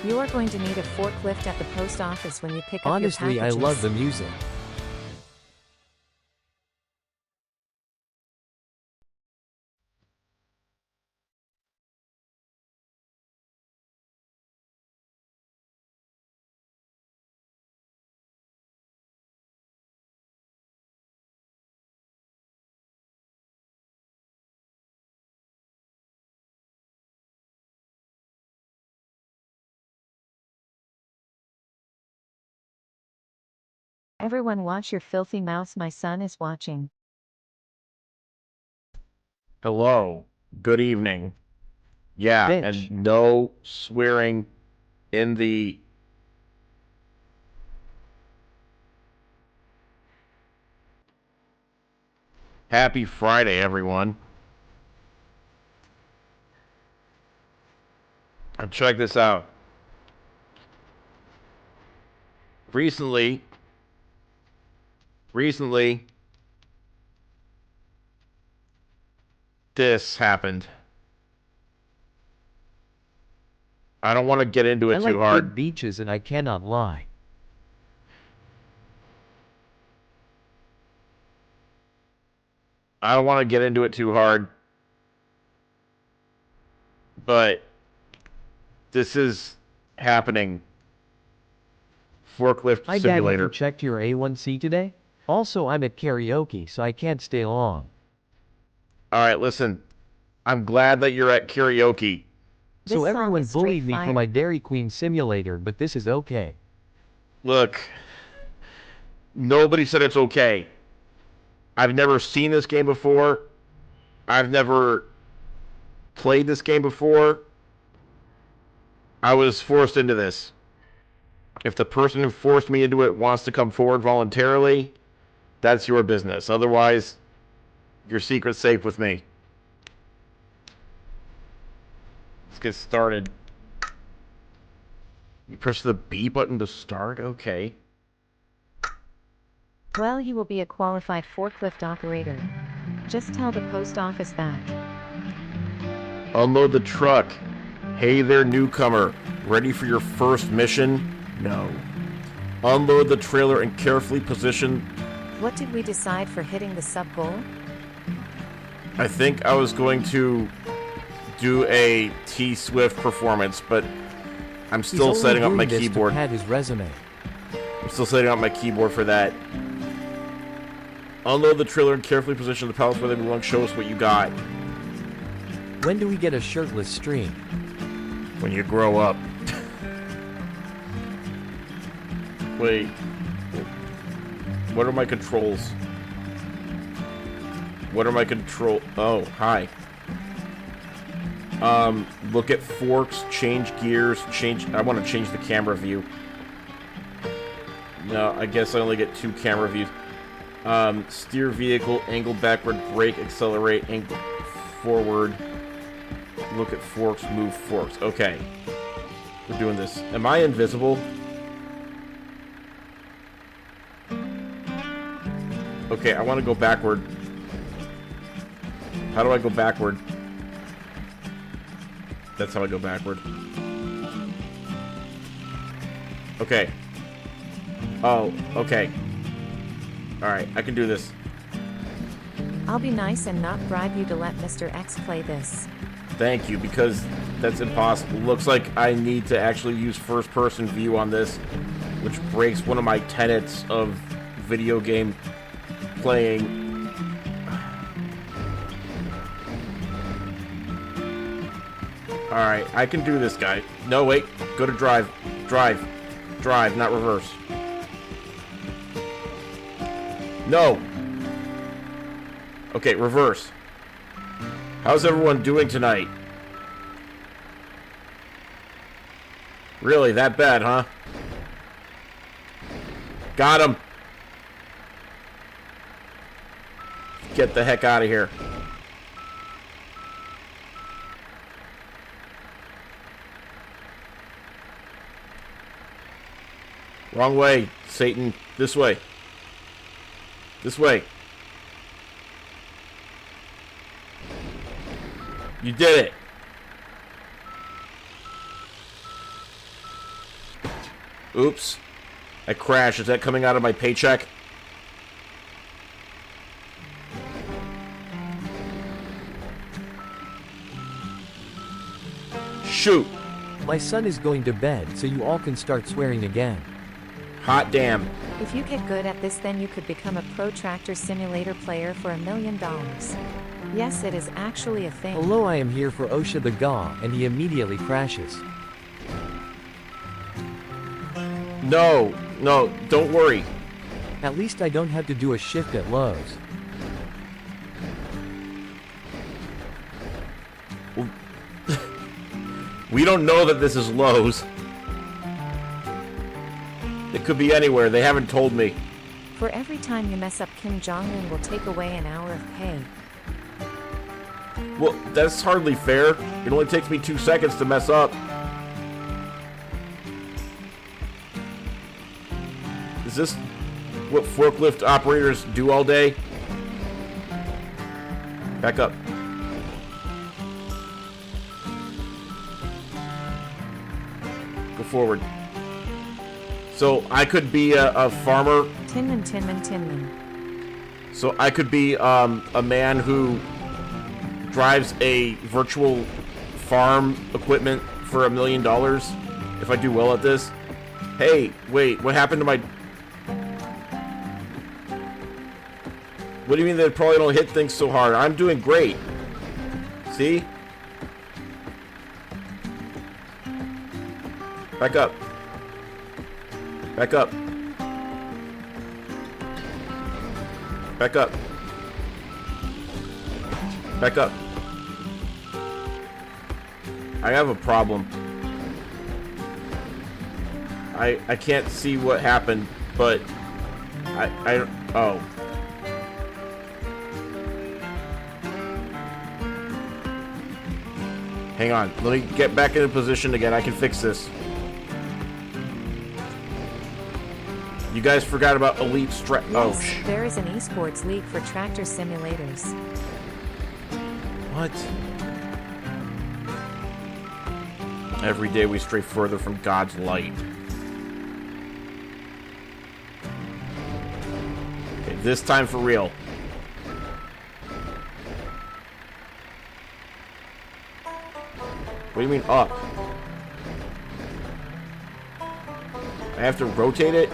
You are going to need a forklift at the post office when you pick up your Honestly, I packages. love the music. Everyone watch your filthy mouse, my son is watching. Hello. Good evening. Yeah, Bitch. and no swearing in the... Happy Friday, everyone. And check this out. Recently, this happened. I don't want to get into it I too like hard. big beaches and I cannot lie. I don't want to get into it too hard. But this is happening. Forklift Hi Dad, simulator. you checked your A1C today? Also, I'm at karaoke, so I can't stay long. Alright, listen. I'm glad that you're at karaoke. This So song everyone is straight bullied me for fire. my Dairy Queen simulator, but this is okay. Look. Nobody said it's okay. I've never seen this game before. I've never played this game before. I was forced into this. If the person who forced me into it wants to come forward voluntarily, that's your business. Otherwise, your secret's safe with me. Let's get started. You press the B button to start? Okay. Well, you will be a qualified forklift operator. Just tell the post office that. Unload the truck. Hey there, newcomer. Ready for your first mission? No. Unload the trailer and carefully position. What did we decide for hitting the sub goal? I think I was going to do a T-Swift performance, but I'm still He's setting up only my doing this to keyboard. pad his resume. I'm still setting up my keyboard for that. Unload the trailer and carefully position the pallets where they belong. Show us what you got. When do we get a shirtless stream? When you grow up. Wait. What are my controls? What are my control? Oh, hi. Look at forks, change gears, I want to change the camera view. No, I guess I only get 2 camera views. Steer vehicle, angle backward, brake, accelerate, angle forward. Look at forks, move forks. Okay. We're doing this. Am I invisible? Okay, I want to go backward. How do I go backward? That's how I go backward. Okay. Oh, okay. Alright, I can do this. I'll be nice and not bribe you to let Mr. X play this. Thank you, because that's impossible. Looks like I need to actually use first-person view on this, which breaks one of my tenets of video game playing. Alright, I can do this, guy. No, wait. Go to drive. Drive. Drive, not reverse. No! Okay, reverse. How's everyone doing tonight? Really, that bad, huh? Got him! Get the heck out of here. Wrong way, Satan. This way. This way. You did it. Oops. I crashed. Is that coming out of my paycheck? Shoot. My son is going to bed, so you all can start swearing again. Hot damn. If you get good at this, then you could become a pro tractor simulator player for $1 million. Yes, it is actually a thing. Hello, I am here for OSHA the GAW, and he immediately crashes. No, don't worry. At least I don't have to do a shift at Lowe's. We don't know that this is Lowe's. It could be anywhere. They haven't told me. For every time you mess up, Kim Jong-un will take away an hour of pay. Well, that's hardly fair. It only takes me 2 seconds to mess up. Is this what forklift operators do all day? Back up. Go forward. So I could be a farmer. Tinman. So I could be a man who drives a virtual farm equipment for $1 million if I do well at this. Hey, wait, what happened to my... What do you mean they probably don't hit things so hard? I'm doing great. See? Back up. Back up. Back up. Back up. I have a problem. I can't see what happened, but oh. Hang on. Let me get back into position again. I can fix this. You guys forgot about Elite Strat. Yes, Oh, there is an esports league for tractor simulators. What? Every day we stray further from God's light. Okay, this time for real. What do you mean up? I have to rotate it?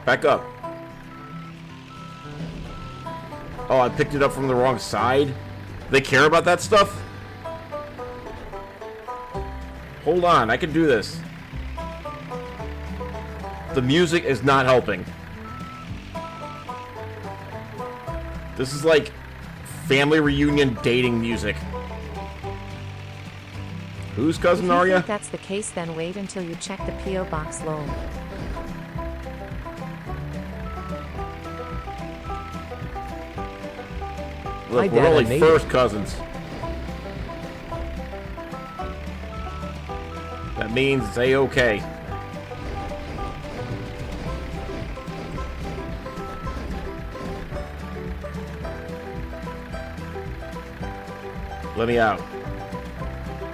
Back up. Oh, I picked it up from the wrong side? They care about that stuff? Hold on, I can do this. The music is not helping. This is like family reunion dating music. Whose cousin are If you ya? think that's the case, then wait until you check the P.O. Box lol. My Look, we're dad only made first cousins. That means it's A-okay. Let me out.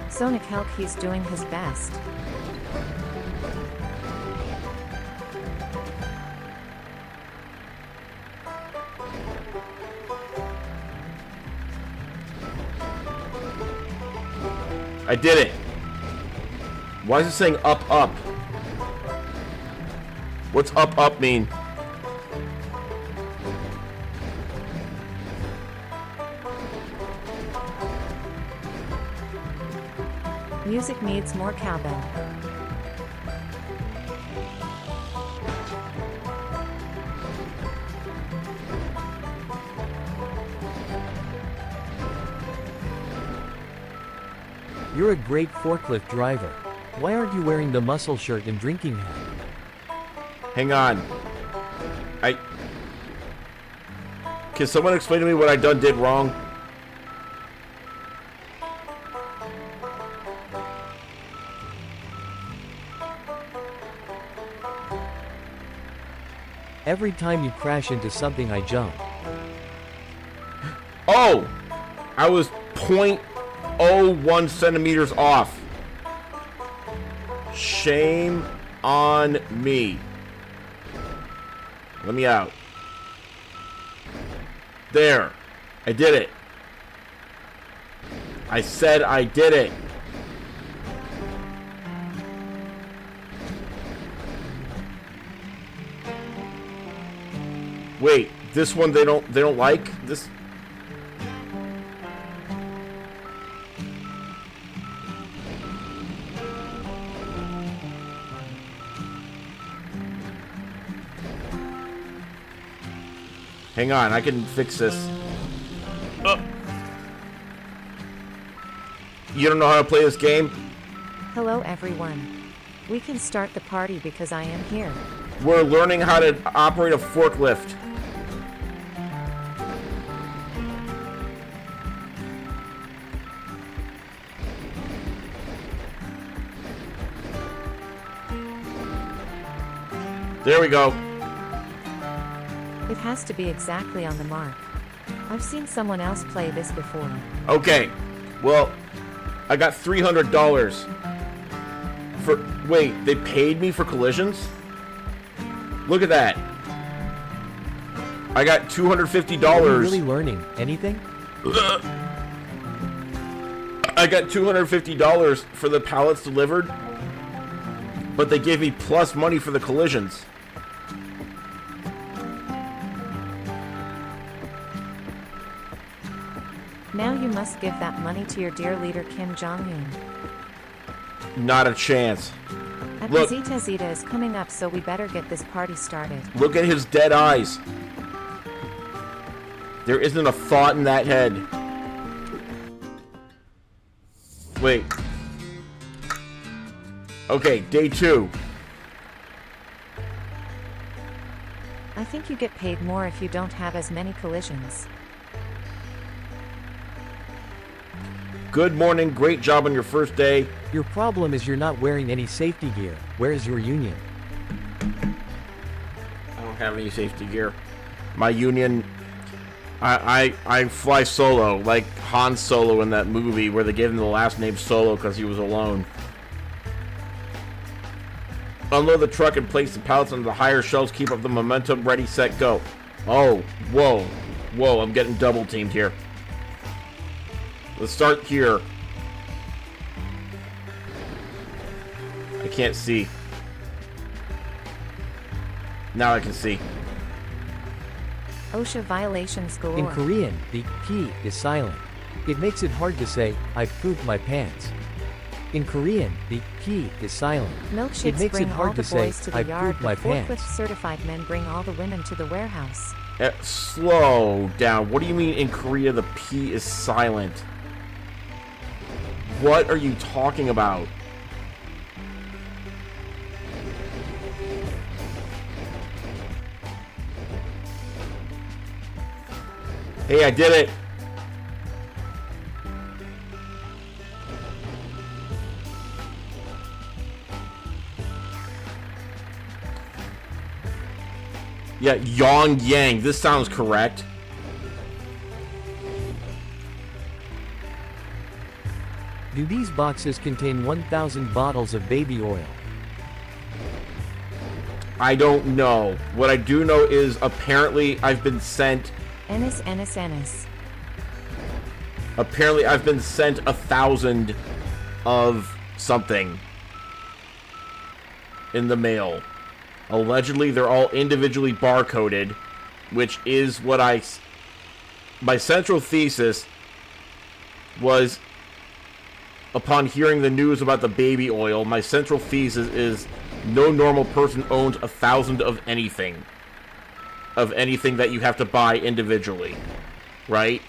Sonic help, he's doing his best. I did it. Why is it saying up, up? What's up, up mean? Music needs more cowbell. You're a great forklift driver. Why aren't you wearing the muscle shirt and drinking hat? Hang on. Can someone explain to me what I did wrong? Every time you crash into something, I jump. Oh! I was .01 centimeters off. Shame on me. Let me out. There. I did it. I said I did it. Wait, this one they don't like? This Hang on, I can fix this. You don't know how to play this game? Hello everyone. We can start the party because I am here. We're learning how to operate a forklift. There we go. It has to be exactly on the mark. I've seen someone else play this before. Okay. Well, I got $300 for... Wait, they paid me for collisions? Look at that. I got $250. Are you really learning anything? I got $250 for the pallets delivered, but they gave me plus money for the collisions. Now you must give that money to your dear leader Kim Jong-un. Not a chance. Look, Zita is coming up, so we better get this party started. Look at his dead eyes. There isn't a thought in that head. Wait. Okay, day 2. I think you get paid more if you don't have as many collisions. Good morning, great job on your first day. Your problem is you're not wearing any safety gear. Where is your union? I don't have any safety gear. My union... I fly solo, like Han Solo in that movie where they gave him the last name Solo because he was alone. Unload the truck and place the pallets onto the higher shelves. Keep up the momentum. Ready, set, go. Oh, whoa. Whoa, I'm getting double teamed here. Let's start here. I can't see. Now I can see. OSHA violations galore. In Korean, the P is silent. It makes it hard to say, I pooped my pants. In Korean, the P is silent. Milkshakes It makes bring it hard all the to say, boys to the I yard, pooped my but forklift pants. certified men bring all the women to the warehouse. Slow down. What do you mean in Korea the P is silent? What are you talking about? Hey, I did it! Yeah, Yong Yang. This sounds correct. Do these boxes contain 1,000 bottles of baby oil? I don't know. What I do know is apparently I've been sent... Ennis. Apparently I've been sent 1,000 of something in the mail. Allegedly, they're all individually barcoded, which is what my central thesis was, upon hearing the news about the baby oil, my central thesis is no normal person owns 1,000 of anything. Of anything that you have to buy individually. Right?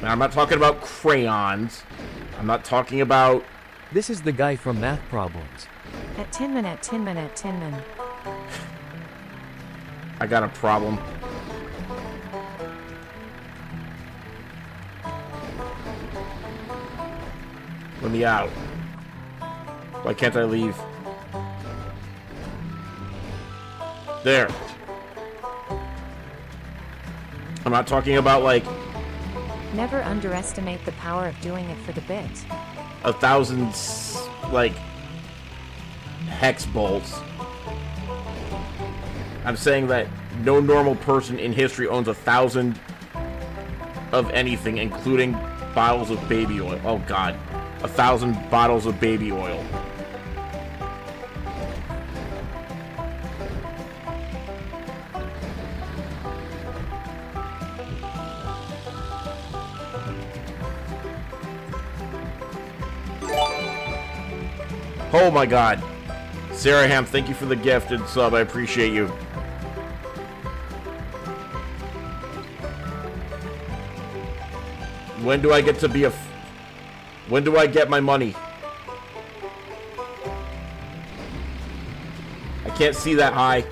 Now, I'm not talking about crayons. I'm not talking about... This is the guy from Math Problems. At Tinman. I got a problem. Let me out. Why can't I leave? There. I'm not talking about, like... Never underestimate the power of doing it for the bit. 1,000 like hex bolts. I'm saying that no normal person in history owns 1,000 of anything, including bottles of baby oil. Oh god, 1,000 bottles of baby oil. Oh my god. Sarah Ham, thank you for the gifted sub. I appreciate you. When do I get to be a... When do I get my money? I can't see that high.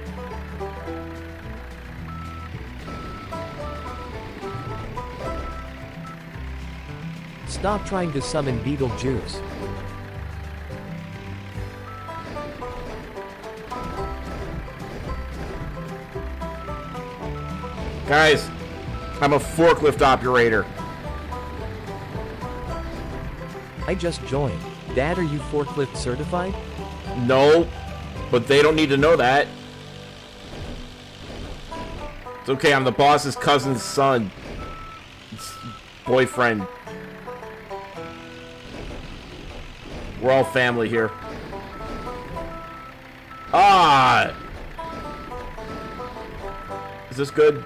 Stop trying to summon Beetlejuice. Guys, I'm a forklift operator. I just joined. Dad, are you forklift certified? No, but they don't need to know that. It's okay, I'm the boss's cousin's son. Boyfriend. We're all family here. Ah! Is this good?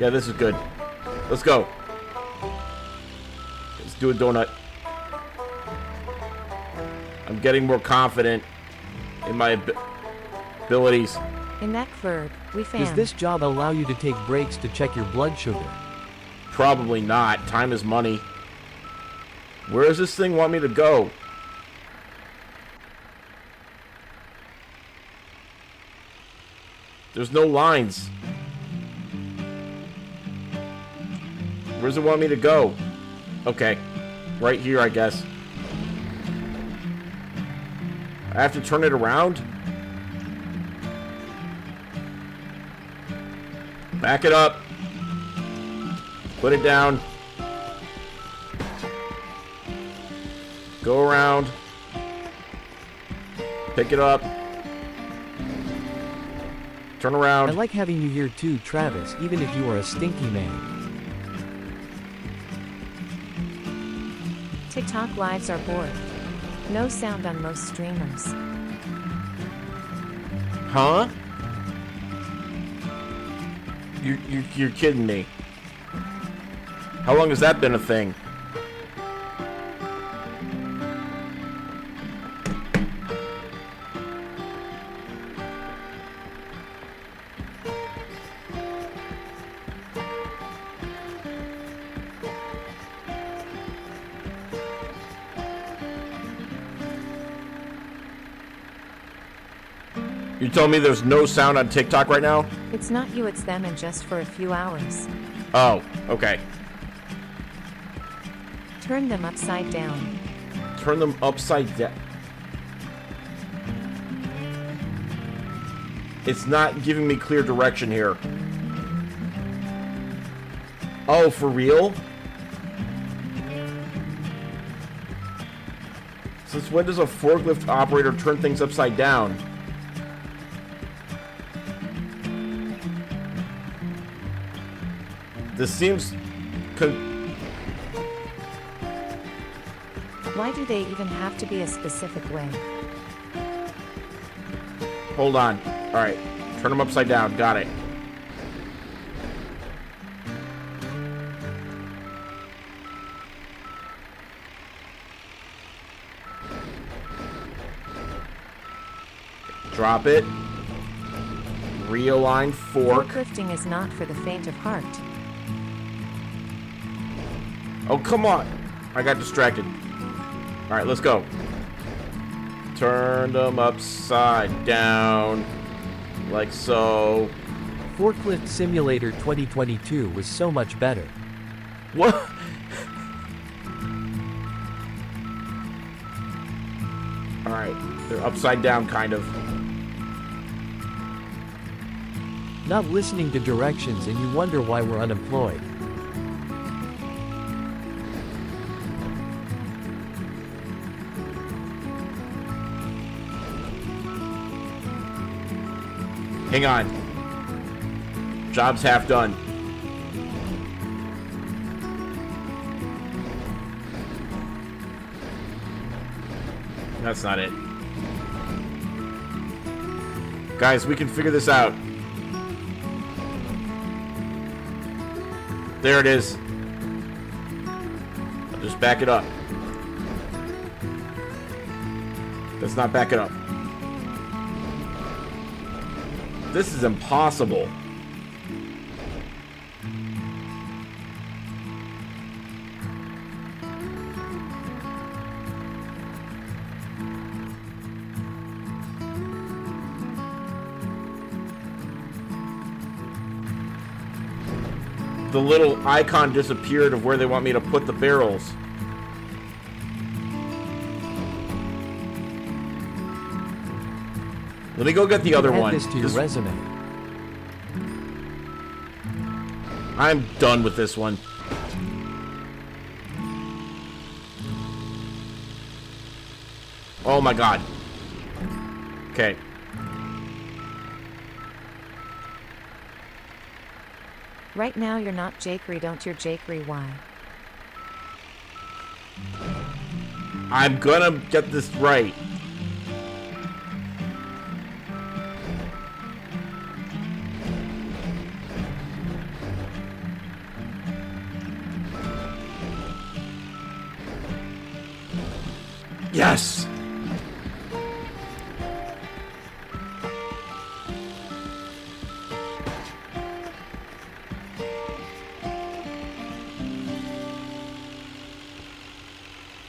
Yeah, this is good. Let's go. Let's do a donut. I'm getting more confident in my abilities. In that verb, we found. Does this job allow you to take breaks to check your blood sugar? Probably not. Time is money. Where does this thing want me to go? There's no lines. Where does it want me to go? Okay. Right here, I guess. I have to turn it around? Back it up. Put it down. Go around. Pick it up. Turn around. I like having you here too, Travis, even if you are a stinky man. TikTok lives are bored. No sound on most streamers. Huh? You're kidding me. How long has that been a thing? You told me there's no sound on TikTok right now? It's not you, it's them, and just for a few hours. Oh, okay. Turn them upside down. Turn them upside down. It's not giving me clear direction here. Oh, for real? Since when does a forklift operator turn things upside down? This seems... Why do they even have to be a specific way? Hold on. Alright. Turn them upside down. Got it. Drop it. Realign fork. Forklifting is not for the faint of heart. Oh, come on. I got distracted. Alright, let's go. Turn them upside down. Like so. Forklift Simulator 2022 was so much better. What? Alright, they're upside down, kind of. Not listening to directions and you wonder why we're unemployed. Hang on. Job's half done. That's not it. Guys, we can figure this out. There it is. I'll just back it up. Let's not back it up. This is impossible. The little icon disappeared of where they want me to put the barrels. Let me go get the other one. Add this to your resume. I'm done with this one. Oh my god. Okay. Right now you're not Jakery, don't you're Jakery, why? I'm gonna get this right. Yes!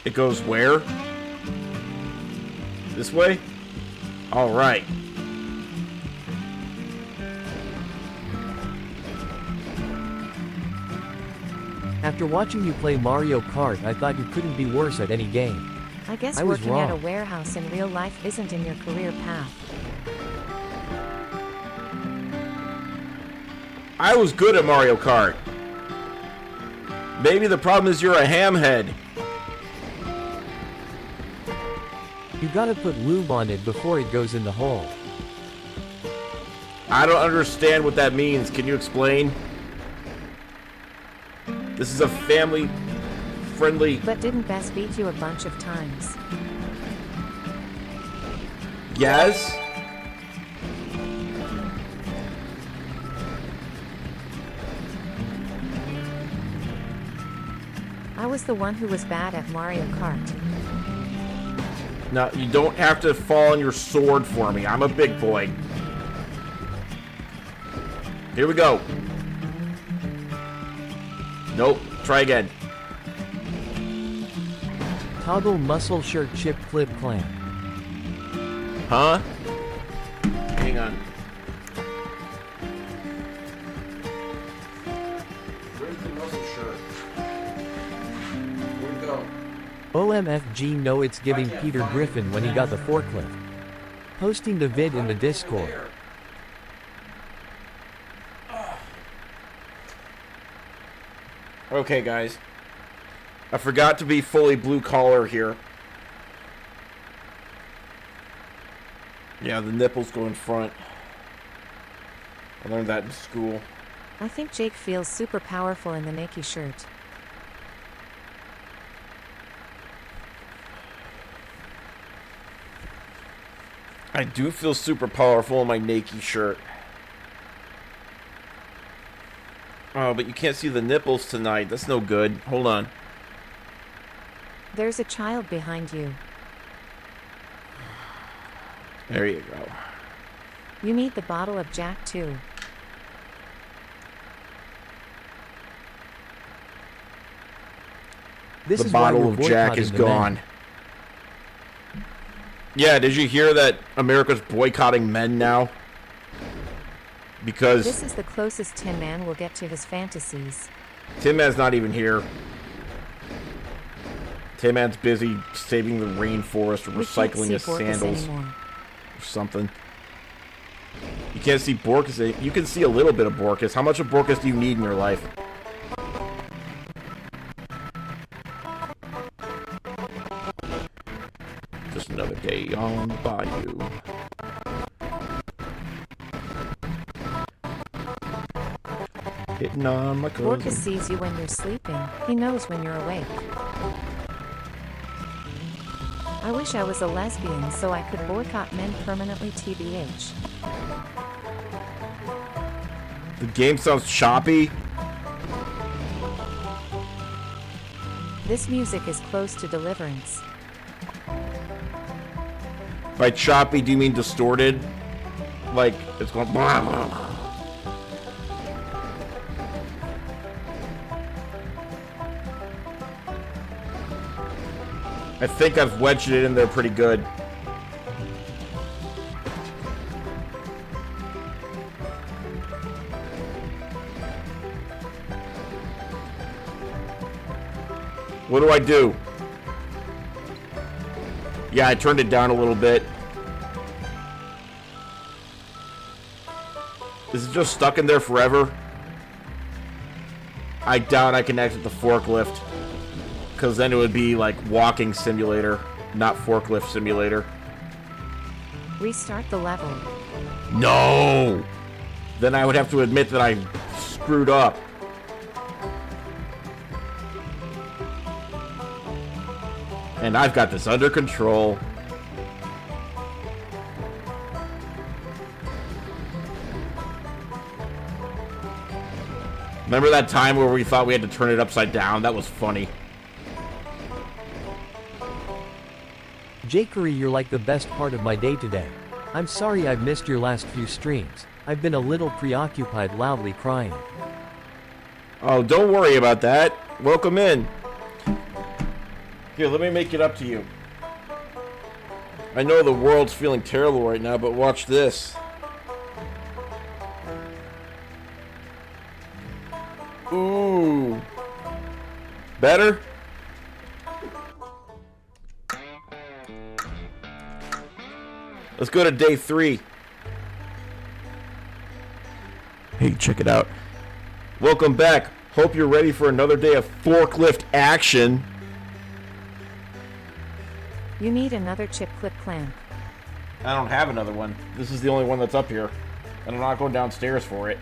It goes where? This way? All right. After watching you play Mario Kart, I thought you couldn't be worse at any game. I guess I was working at a wrong. warehouse in real life isn't in your career path. I was good at Mario Kart. Maybe the problem is you're a hamhead. You gotta put lube on it before it goes in the hole. I don't understand what that means. Can you explain? This is a family-friendly... But didn't Bess beat you a bunch of times? Yes? I was the one who was bad at Mario Kart. No, you don't have to fall on your sword for me. I'm a big boy. Here we go. Nope. Try again. Toggle muscle shirt chip clip clamp. Huh? Hang on. Where's the muscle shirt? Where'd it go? OMFG know it's giving Peter Griffin when he got the forklift. Posting the vid in the Discord. Okay, guys. I forgot to be fully blue collar here. Yeah, the nipples go in front. I learned that in school. I think Jake feels super powerful in the Nike shirt. I do feel super powerful in my Nike shirt. Oh, but you can't see the nipples tonight. That's no good. Hold on. There's a child behind you. There you go. You need the bottle of Jack too. This The is why bottle we're of Jack boycotting is the men. gone. Yeah, did you hear that America's boycotting men now? Because This is the closest Tin Man will get to his fantasies. Tin Man's not even here. Tin Man's busy saving the rainforest or We can't recycling see his Borkus sandals anymore. or something. You can't see Borkus. You can see a little bit of Borkus. How much of Borkus do you need in your life? Just another day on the bayou. Hitting on my Orcus cousin. sees you when you're sleeping. He knows when you're awake. I wish I was a lesbian so I could boycott men permanently TBH. The game sounds choppy. This music is close to deliverance. By choppy, do you mean distorted? Like, it's going... I think I've wedged it in there pretty good. What do I do? Yeah, I turned it down a little bit. Is it just stuck in there forever? I doubt I can exit the forklift. Because then it would be like walking simulator, not forklift simulator. Restart the level. No! Then I would have to admit that I screwed up. And I've got this under control. Remember that time where we thought we had to turn it upside down? That was funny. Jakery, you're like the best part of my day today. I'm sorry I've missed your last few streams. I've been a little preoccupied loudly crying. Oh, don't worry about that. Welcome in. Here, let me make it up to you. I know the world's feeling terrible right now, but watch this. Ooh. Better? Let's go to day 3. Hey, check it out. Welcome back. Hope you're ready for another day of forklift action. You need another chip clip clamp. I don't have another one. This is the only one that's up here. And I'm not going downstairs for it.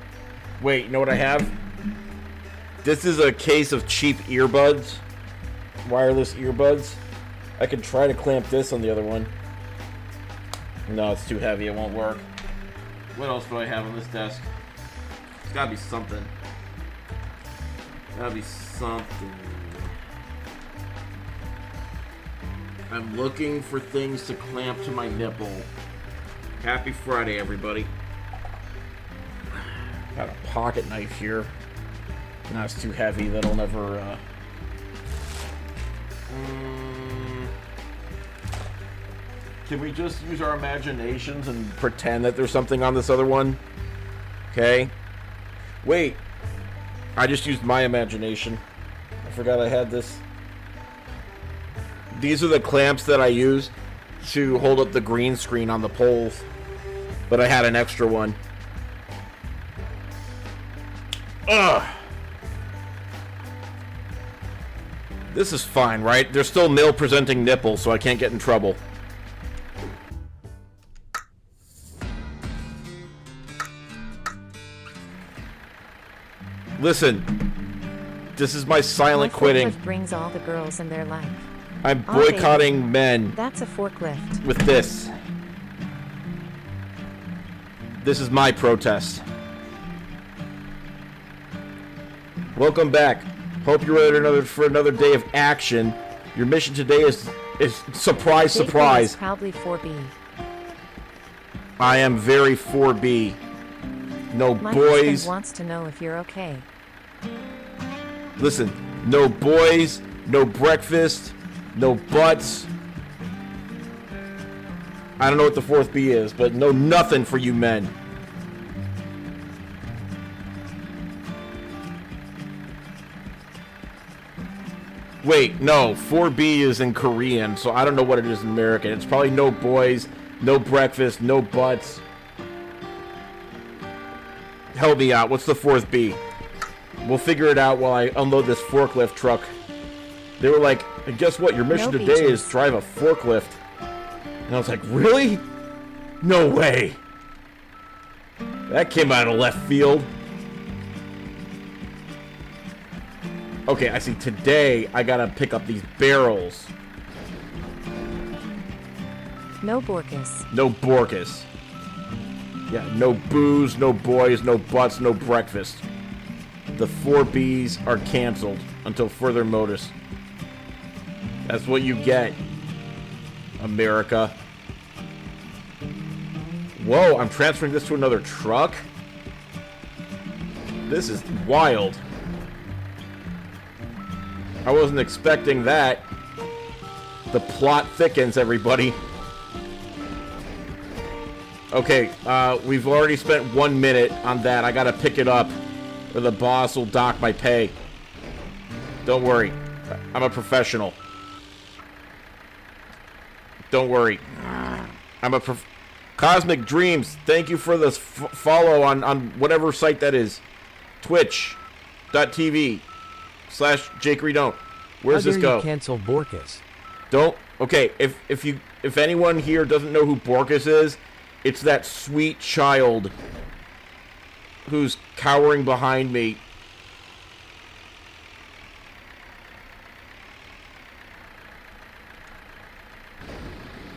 Wait, you know what I have? This is a case of cheap earbuds. Wireless earbuds. I could try to clamp this on the other one. No, it's too heavy. It won't work. What else do I have on this desk? It's gotta be something. Gotta be something. I'm looking for things to clamp to my nipple. Happy Friday, everybody. Got a pocket knife here. No, it's too heavy. That'll never, Can we just use our imaginations and pretend that there's something on this other one? Okay. Wait. I just used my imagination. I forgot I had this. These are the clamps that I use to hold up the green screen on the poles. But I had an extra one. Ugh. This is fine, right? They're still male-presenting nipples, so I can't get in trouble. Listen, this is my silent quitting. My forklift brings all the girls in their life. I'm boycotting men That's a forklift. with this. This is my protest. Welcome back. Hope you're ready for another day of action. Your mission today is surprise, Jakery surprise. is proudly 4B. I am very 4B. No My boys. husband wants to know if you're okay. Listen, no boys, no breakfast, no butts. I don't know what the 4th B is, but no nothing for you men. Wait, no, 4B is in Korean, so I don't know what it is in American. It's probably no boys, no breakfast, no butts. Help me out. What's the 4th B? We'll figure it out while I unload this forklift truck. They were like, and guess what? Your mission No today beaches. is drive a forklift. And I was like, really? No way. That came out of left field. Okay, I see. Today, I gotta pick up these barrels. No Borkus. No Borkus. Yeah, no booze, no boys, no butts, no breakfast. The 4 Bs are canceled until further notice. That's what you get, America. Whoa, I'm transferring this to another truck? This is wild. I wasn't expecting that. The plot thickens, everybody. Okay, we've already spent 1 minute on that. I gotta pick it up, or the boss will dock my pay. Don't worry. I'm a professional. Don't worry. I'm a Cosmic Dreams, thank you for the follow on whatever site that is. Twitch.tv/Jakery don't. Where's this go? You cancel Borkus. Don't. Okay, if anyone here doesn't know who Borkus is, it's that sweet child who's cowering behind me.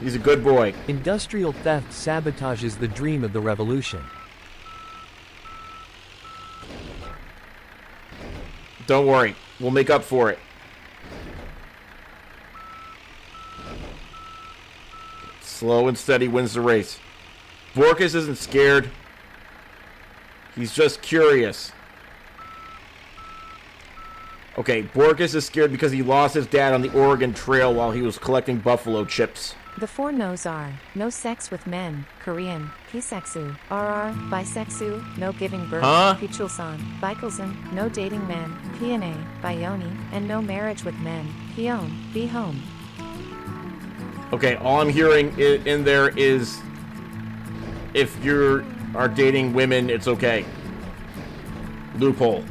He's a good boy. Industrial theft sabotages the dream of the revolution. Don't worry. We'll make up for it. Slow and steady wins the race. Borkus isn't scared. He's just curious. Okay, Borkus is scared because he lost his dad on the Oregon Trail while he was collecting buffalo chips. The 4 no's are: no sex with men, Korean, Piseksu, RR, Bisexu, no giving birth, Pichulsan, Bikelsen, no dating men, PNA, Bioni, and no marriage with men, Pion, be home. Okay, all I'm hearing in there is if you are dating women, it's okay. Loophole.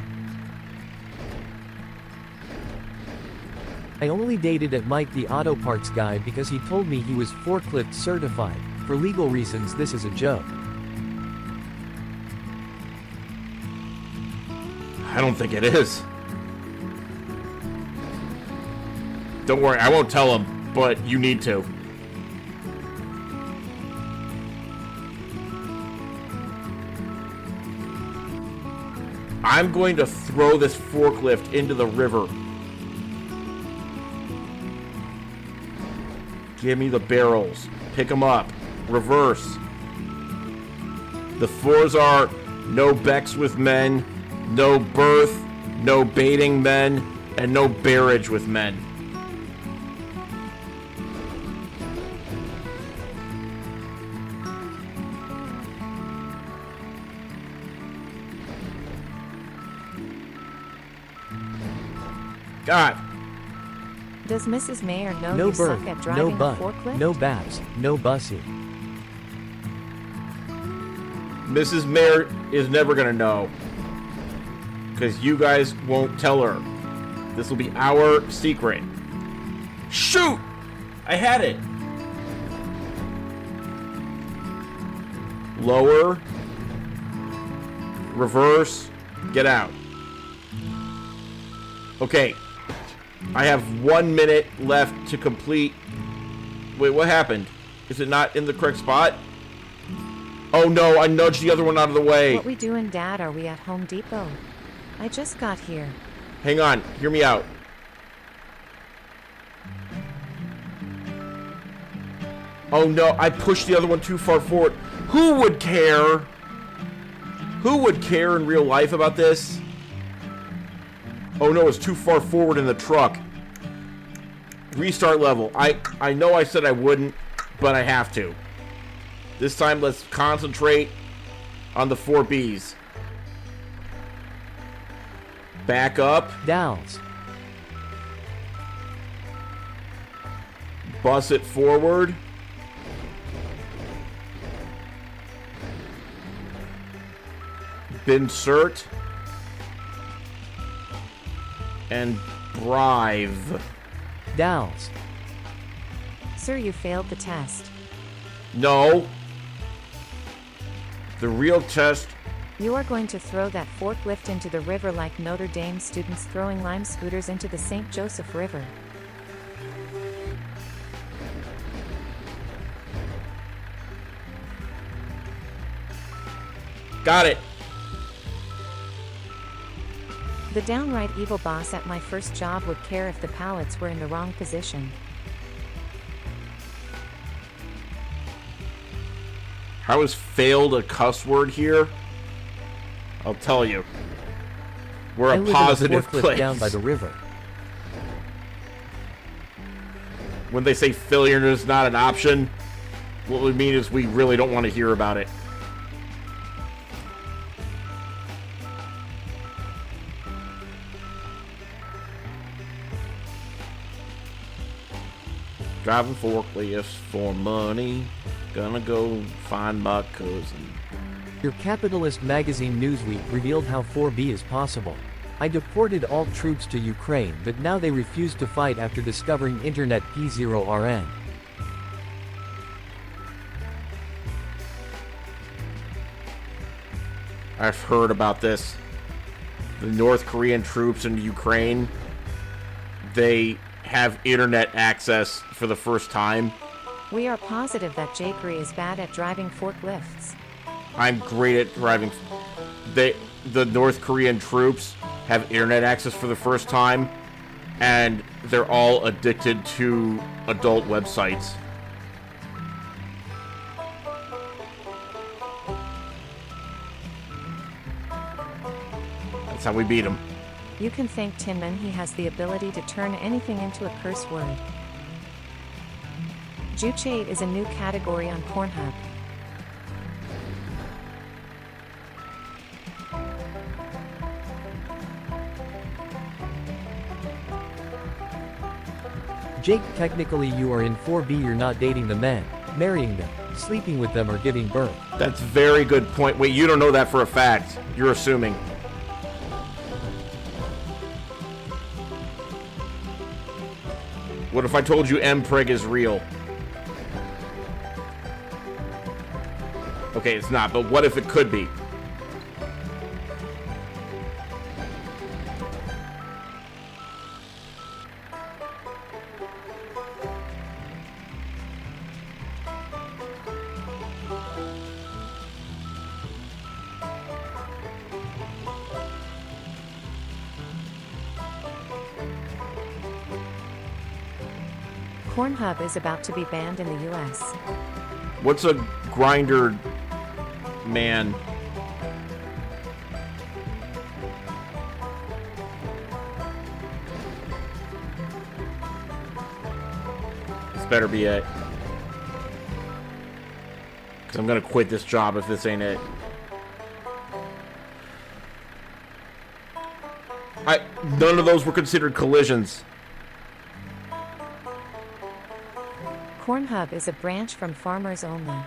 I only dated at Mike the auto parts guy because he told me he was forklift certified. For legal reasons, this is a joke. I don't think it is. Don't worry, I won't tell him, but you need to. I'm going to throw this forklift into the river. Give me the barrels. Pick them up. Reverse. The 4s are no Becks with men, no birth, no baiting men, and no marriage with men. God. Does Mrs. Mayor know No you birth, suck at no driving a butt, forklift? no babs, no bussy. Mrs. Mayor is never gonna know. Because you guys won't tell her. This will be our secret. Shoot! I had it! Lower. Reverse. Get out. Okay. I have 1 minute left to complete. Wait, what happened? Is it not in the correct spot? Oh no, I nudged the other one out of the way. What we doing, Dad? Are we at Home Depot? I just got here. Hang on, hear me out. Oh no, I pushed the other one too far forward. Who would care? Who would care in real life about this? Oh no, it's too far forward in the truck. Restart level. I know I said I wouldn't, but I have to. This time let's concentrate on the 4 Bs. Back up. Downs. Bus it forward. Insert. And drive. Downs. Sir, you failed the test. No. The real test You are going to throw that forklift into the river like Notre Dame students throwing lime scooters into the St. Joseph River. Got it. The downright evil boss at my first job would care if the pallets were in the wrong position. How is failed a cuss word here? I'll tell you. We're I a live in positive forklift place. down by the river. When they say failure is not an option, what we mean is we really don't want to hear about it. Driving forklifts for money. Gonna go find my cousin. Your capitalist magazine Newsweek revealed how 4B is possible. I deported all troops to Ukraine, but now they refuse to fight after discovering Internet P0RN. I've heard about this. The North Korean troops in Ukraine, they have internet access for the first time. We are positive that Jakery is bad at driving forklifts. I'm great at driving. The North Korean troops have internet access for the first time, and they're all addicted to adult websites. That's how we beat them. You can thank Tinman, he has the ability to turn anything into a curse word. Juche is a new category on Pornhub. Jake, technically you are in 4B, you're not dating the men, marrying them, sleeping with them, or giving birth. That's a very good point. Wait, you don't know that for a fact. You're assuming. What if I told you M-Preg is real? Okay, it's not, but what if it could be? Pornhub is about to be banned in the US. What's a grinder man? This better be it. Because I'm going to quit this job if this ain't it. None of those were considered collisions. Pornhub is a branch from Farmers Only.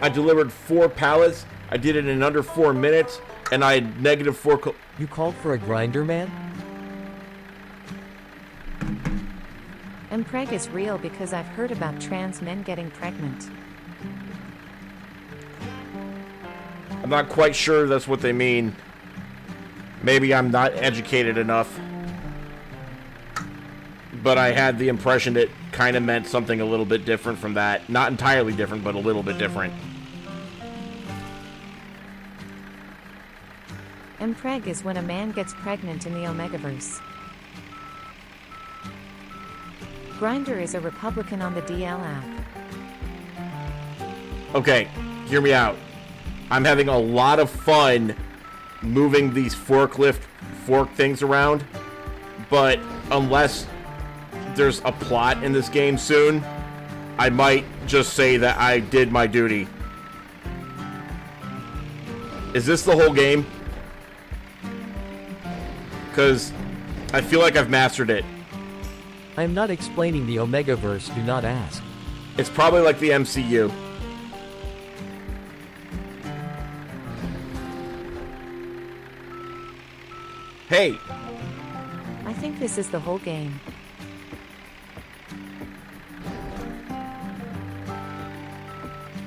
I delivered 4 pallets. I did it in under 4 minutes, and I had negative 4. You called for a grinder man? Mpreg is real because I've heard about trans men getting pregnant. I'm not quite sure that's what they mean. Maybe I'm not educated enough. But I had the impression it kind of meant something a little bit different from that. Not entirely different, but a little bit different. Mpreg is when a man gets pregnant in the Omegaverse. Grindr is a Republican on the DL app. Okay, hear me out. I'm having a lot of fun moving these fork things around, but unless there's a plot in this game soon, I might just say that I did my duty. Is this the whole game? Because I feel like I've mastered it. I am not explaining the Omegaverse, do not ask. It's probably like the MCU. Hey! I think this is the whole game.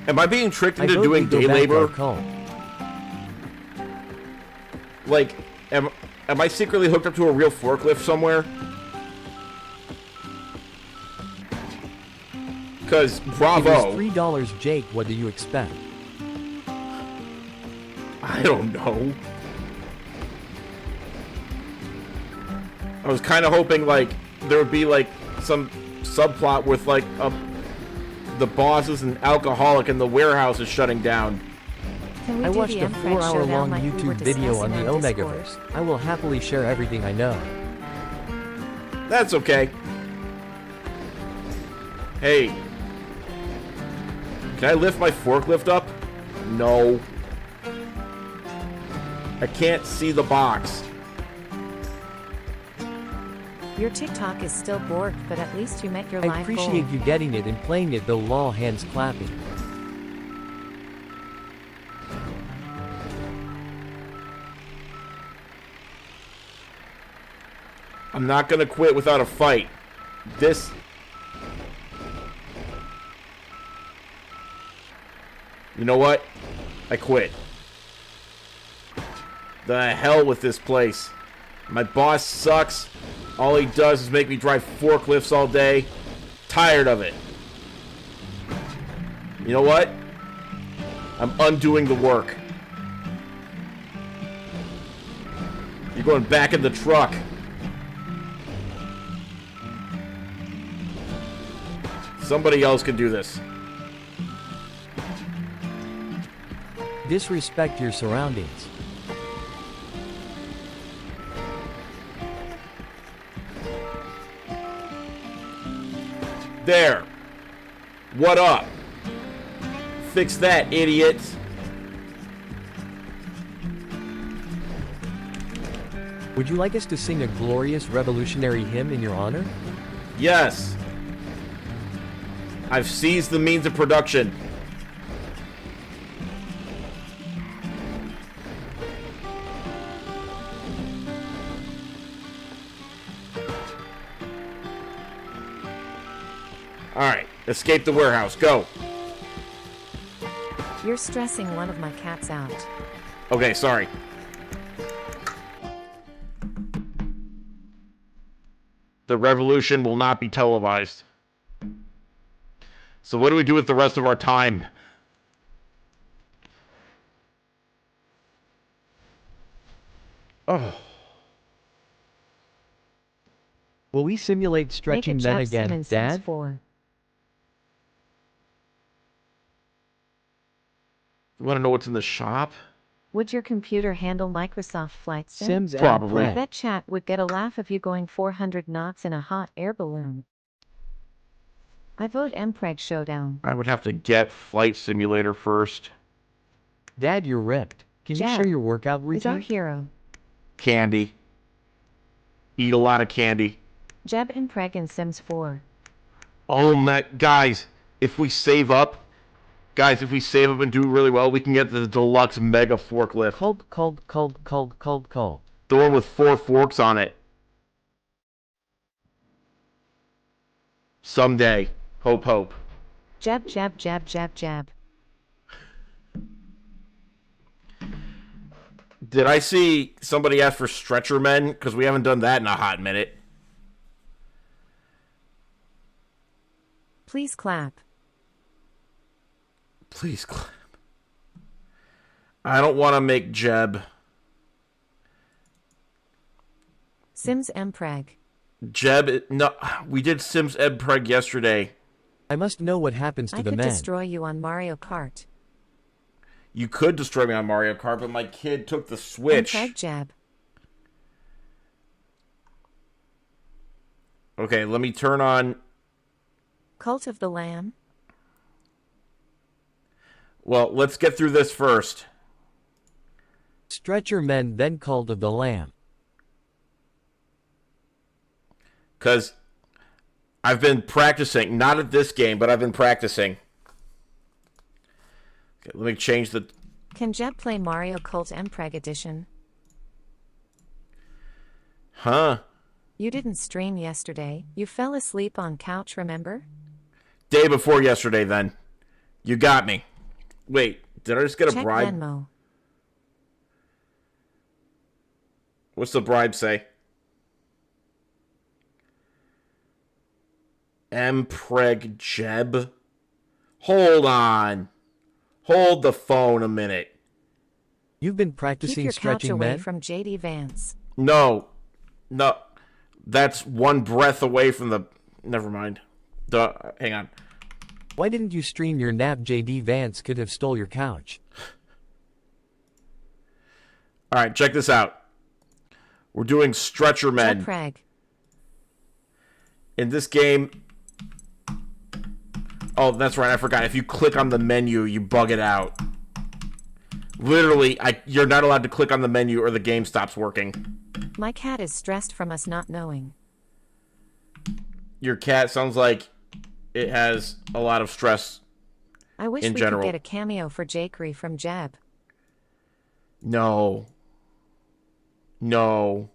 Am I being tricked I into vote doing we go day back to our labor? call. Like, am I secretly hooked up to a real forklift somewhere? Because, bravo. It was $3, Jake. What do you expect? I don't know. I was kind of hoping, like, there would be, like, some subplot with, like, the boss is an alcoholic and the warehouse is shutting down. Can we I do watched the a M-Frag 4-hour showdown long like we were YouTube video on discussing the Discord? Omegaverse. I will happily share everything I know. That's okay. Hey. Can I lift my forklift up? No. I can't see the box. Your TikTok is still borked, but at least you met your I life appreciate goal. you getting it and playing it though, lol, hands clapping. I'm not gonna quit without a fight. This... You know what? I quit. The hell with this place. My boss sucks. All he does is make me drive forklifts all day. Tired of it. You know what? I'm undoing the work. You're going back in the truck. Somebody else can do this. Disrespect your surroundings. There. What up? Fix that, idiot. Would you like us to sing a glorious revolutionary hymn in your honor? Yes. I've seized the means of production. Alright, escape the warehouse. Go. You're stressing one of my cats out. Okay, sorry. The revolution will not be televised. So what do we do with the rest of our time? Oh. Will we simulate stretching Make it then Jeff again, Simmons Dad? Sims 4. You want to know what's in the shop? Would your computer handle Microsoft Flight Sim? Sims and Probably. Brad. Bet chat would get a laugh of you going 400 knots in a hot air balloon. I vote MPreg Showdown. I would have to get Flight Simulator first. Dad, you're ripped. Can you Jeb share your workout is our routine? hero. Candy. Eat a lot of candy. Jeb MPreg in Sims 4. Oh my, guys, if we save up and do really well, we can get the deluxe mega forklift. Cold. The one with 4 forks on it. Someday. Hope. Jab. Did I see somebody ask for stretcher men? Because we haven't done that in a hot minute. Please clap. Please clap. I don't want to make Jeb. Sims MPreg. Jeb, no, we did Sims Edpreg yesterday. I must know what happens to I the could men. destroy you on Mario Kart. You could destroy me on Mario Kart, but my kid took the Switch. MPreg Jab. Okay, let me turn on... Cult of the Lamb. Well, let's get through this first. Stretcher men, then Cult of the Lamb. Because I've been practicing. Not at this game, but I've been practicing. Okay, let me change the... Can Jeb play Mario Cult MPreg Edition? Huh? You didn't stream yesterday. You fell asleep on couch, remember? Day before yesterday, then. You got me. Wait, did I just get a Check bribe? Venmo. What's the bribe say? Mpreg Jeb? Hold on. Hold the phone a minute. You've been Keep practicing your couch stretching away men? from JD Vance. No. That's one breath away from the... Never mind. Hang on. Why didn't you stream your nap? JD Vance could have stole your couch. Alright, check this out. We're doing Stretcher Men. Jakery. In this game... Oh, that's right, I forgot. If you click on the menu, you bug it out. Literally, you're not allowed to click on the menu or the game stops working. My cat is stressed from us not knowing. Your cat sounds like it has a lot of stress. I wish in we general. could get a cameo for Jakery from Jeb. No. Alright,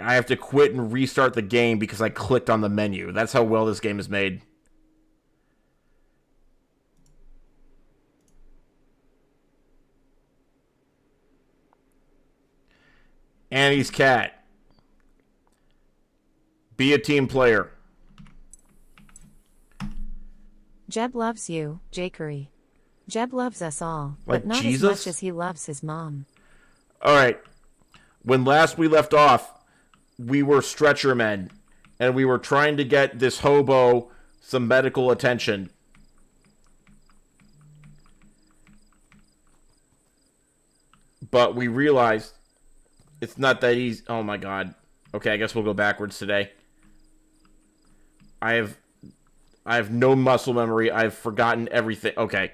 I have to quit and restart the game because I clicked on the menu. That's how well this game is made. Annie's cat. Be a team player. Jeb loves you, Jakery. Jeb loves us all, Like but not Jesus? as much as he loves his mom. Alright. When last we left off, we were stretcher men, and we were trying to get this hobo some medical attention. But we realized it's not that easy. Oh my god. Okay, I guess we'll go backwards today. I have no muscle memory. I've forgotten everything. Okay.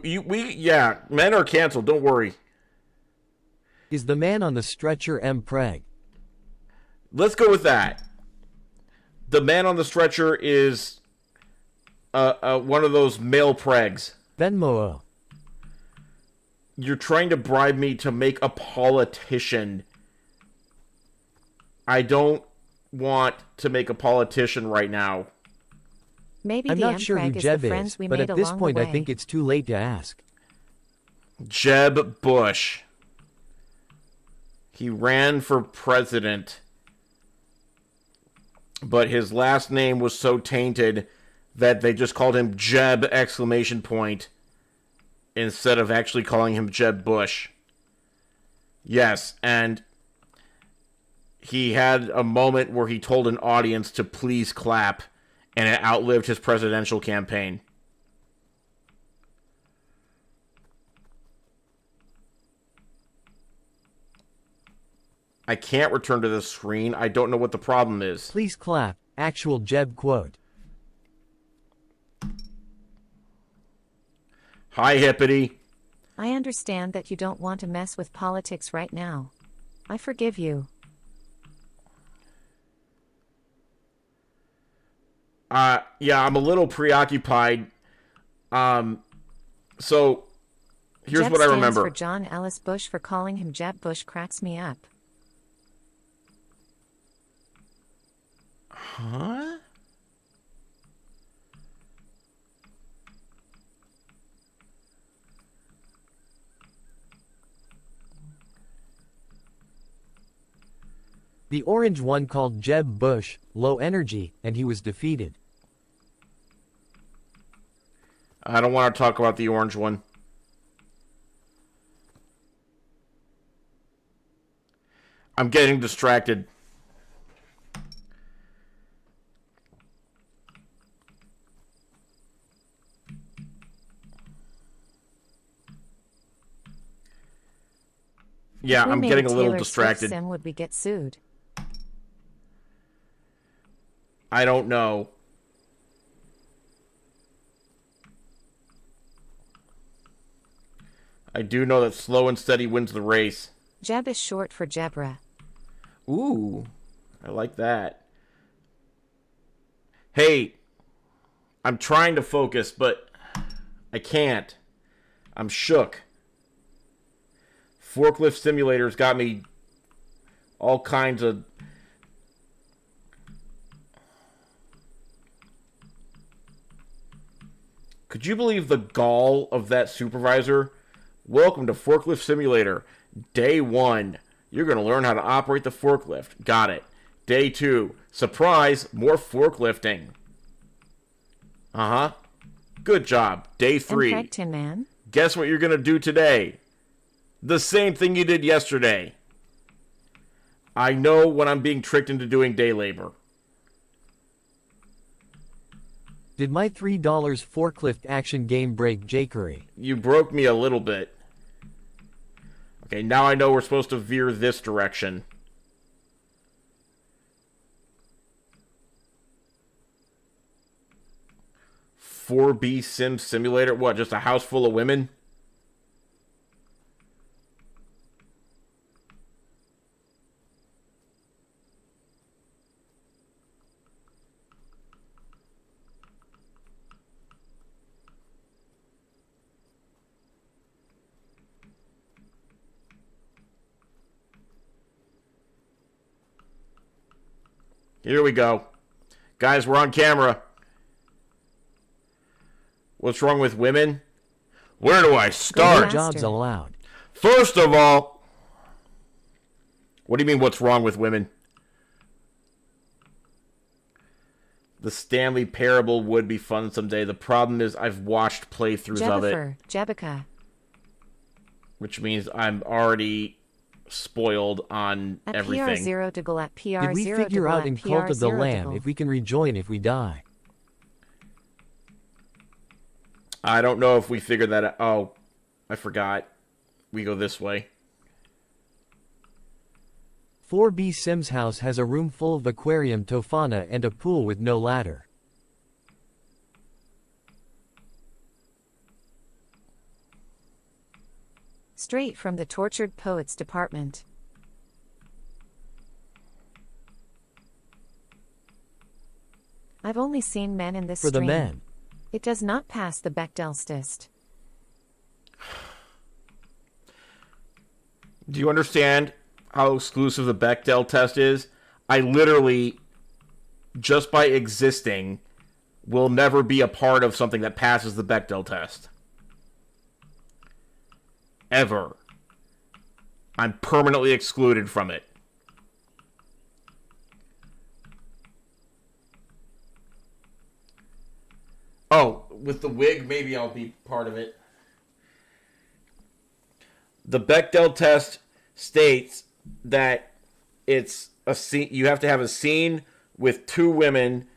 Yeah, men are canceled. Don't worry. Is the man on the stretcher Mpreg? Let's go with that. The man on the stretcher is one of those male pregs. Venmo. You're trying to bribe me to make a politician. I don't want to make a politician right now. Maybe I'm the not sure who Mpreg is Jeb the friends is, we but made at this along point the I way. think it's too late to ask. Jeb Bush. He ran for president, but his last name was so tainted that they just called him Jeb ! Instead of actually calling him Jeb Bush. Yes, and he had a moment where he told an audience to please clap, and it outlived his presidential campaign. I can't return to the screen. I don't know what the problem is. Please clap. Actual Jeb quote. Hi, Hippity. I understand that you don't want to mess with politics right now. I forgive you. Yeah, I'm a little preoccupied. So, here's Jeb what I stands remember. for John Ellis Bush. For calling him Jeb Bush cracks me up. Huh? The orange one called Jeb Bush low energy, and he was defeated. I don't want to talk about the orange one. I'm getting distracted. Yeah, If we I'm made getting a little Taylor Swift distracted. sim, would we get sued? I don't know. I do know that slow and steady wins the race. Jeb is short for Jebra. Ooh, I like that. Hey, I'm trying to focus, but I can't. I'm shook. Forklift simulators got me all kinds of... Could you believe the gall of that supervisor? Welcome to Forklift Simulator. Day 1, you're going to learn how to operate the forklift. Got it. Day 2, surprise, more forklifting. Uh-huh. Good job. Day 3. Tin Man. Guess what you're going to do today? The same thing you did yesterday. I know when I'm being tricked into doing day labor. Did my $3 forklift action game break Jakery? You broke me a little bit. Okay, now I know we're supposed to veer this direction. "4B Sim Simulator"? What, just a house full of women? Here we go. Guys, we're on camera. What's wrong with women? Where do I No start? jobs allowed. First of all, what do you mean what's wrong with women? The Stanley Parable would be fun someday. The problem is I've watched playthroughs of it. Jebica. Which means I'm already spoiled on At everything. PR0 to go at PR0 Did we figure out in Cult of the Lamb if we can rejoin if we die? I don't know if we figured that out. Oh, I forgot. We go this way. 4B Sim's house has a room full of aquarium tofana and a pool with no ladder. Straight from the Tortured Poets Department. I've only seen men in this For the stream. men. It does not pass the Bechdel test. Do you understand how exclusive the Bechdel test is? I literally, just by existing, will never be a part of something that passes the Bechdel test. Ever. I'm permanently excluded from it. Oh, with the wig, maybe I'll be part of it. The Bechdel test states that it's a scene. You have to have a scene with two women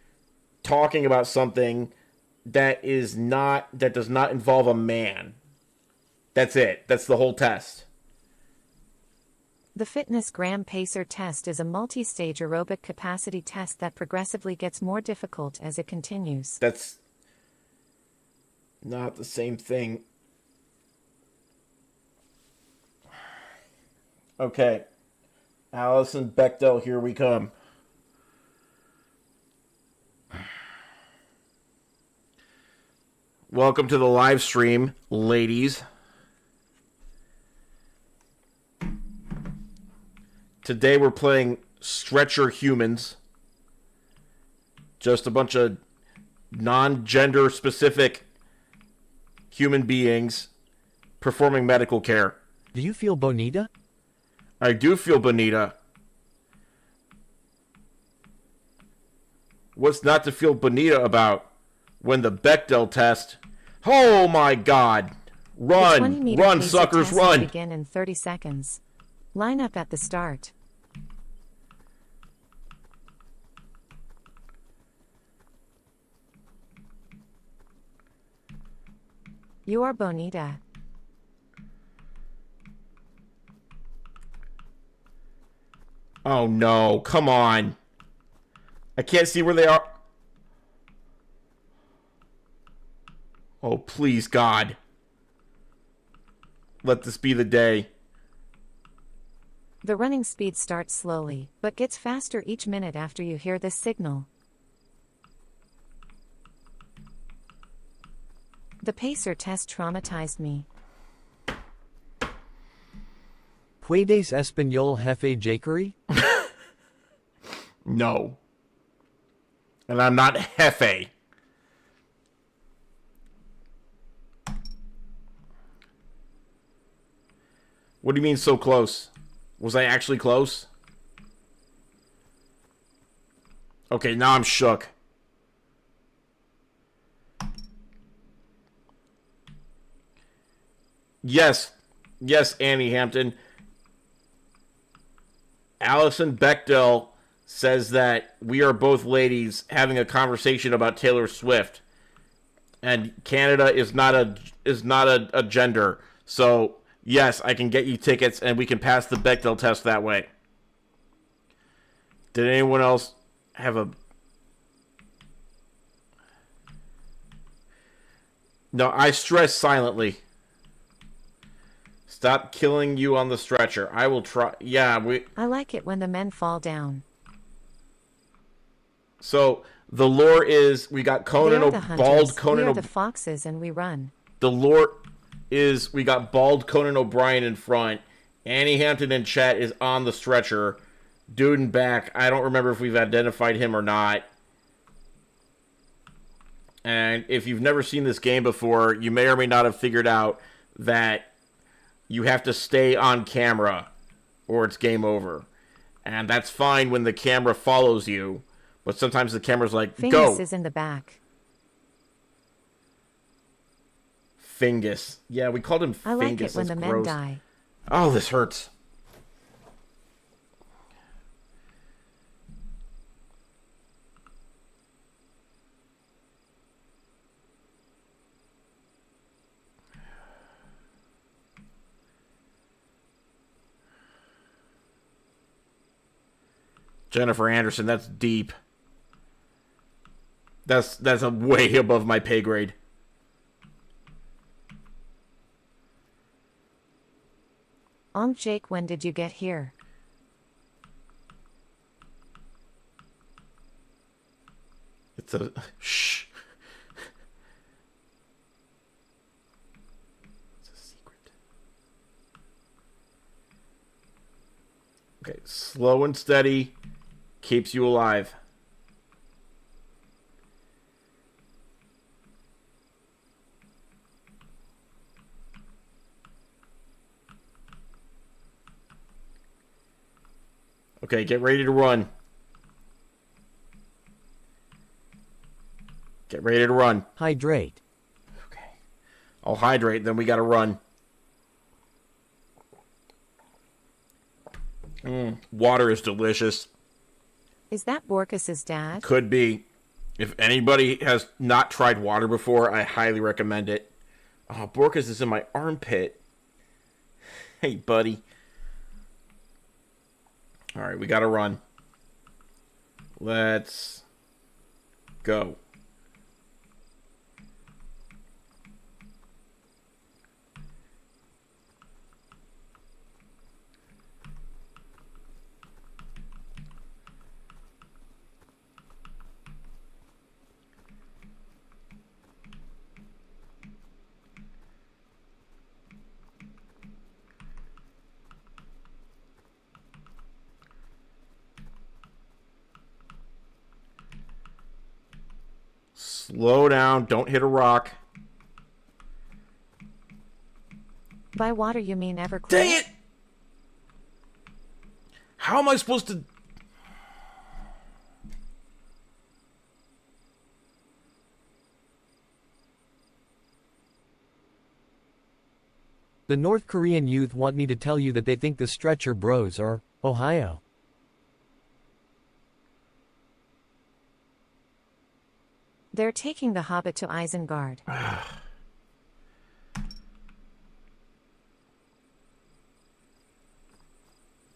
talking about something that does not involve a man. That's it. That's the whole test. The Fitness Gram Pacer test is a multi-stage aerobic capacity test that progressively gets more difficult as it continues. That's not the same thing. Okay. Allison Bechdel, here we come. Welcome to the live stream, ladies. Today we're playing Stretcher Humans. Just a bunch of non-gender specific human beings performing medical care. Do you feel bonita? I do feel bonita. What's not to feel bonita about when the Bechdel test? Oh my God! Run, suckers, run! Begin in 30 seconds. Line up at the start. You are bonita. Oh no, come on. I can't see where they are. Oh, please, God. Let this be the day. The running speed starts slowly, but gets faster each minute after you hear this signal. The pacer test traumatized me. ¿Puedes español jefe Jakery? No. And I'm not jefe. What do you mean so close? Was I actually close? Okay, now I'm shook. Yes. Yes, Annie Hampton. Allison Bechdel says that we are both ladies having a conversation about Taylor Swift. And Canada is not a gender. So, yes, I can get you tickets and we can pass the Bechdel test that way. Did anyone else have a... No, I stress silently. Stop killing you on the stretcher. I will try. Yeah, I like it when the men fall down. So the lore is we got Conan bald Conan. We are the foxes and we run. The lore is we got bald Conan O'Brien in front. Annie Hampton in chat is on the stretcher. Dude in back. I don't remember if we've identified him or not. And if you've never seen this game before, you may or may not have figured out that you have to stay on camera or it's game over. And that's fine when the camera follows you, but sometimes the camera's like, Fingus go. is in the back. Fingus. Yeah, we called him Fingus. I like it when That's the gross. men die. Oh, this hurts. Jennifer Anderson, that's deep. That's a way above my pay grade. Jake, when did you get here? It's a... Shh. It's a secret. Okay, slow and steady keeps you alive. Okay, get ready to run. Get ready to run. Hydrate. Okay. I'll hydrate, then we gotta run. Water is delicious. Is that Borkus's dad? Could be. If anybody has not tried water before, I highly recommend it. Oh, Borkus is in my armpit. Hey, buddy. Alright, we gotta run. Let's go. Slow down. Don't hit a rock. By water you mean Everclear? Dang it! How am I supposed to... The North Korean youth want me to tell you that they think the Stretcher Bros are Ohio. They're taking the Hobbit to Isengard.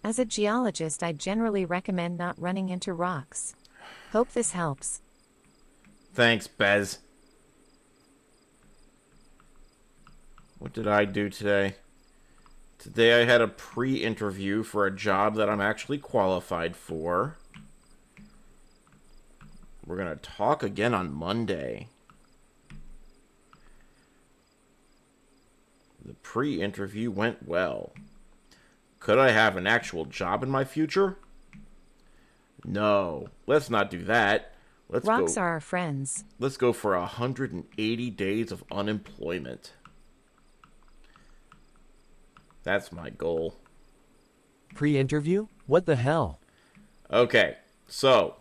As a geologist, I generally recommend not running into rocks. Hope this helps. Thanks, Bez. What did I do today? Today I had a pre-interview for a job that I'm actually qualified for. We're going to talk again on Monday. The pre-interview went well. Could I have an actual job in my future? No. Let's not do that. Rocks are our friends. Let's go for 180 days of unemployment. That's my goal. Pre-interview? What the hell? Okay, so,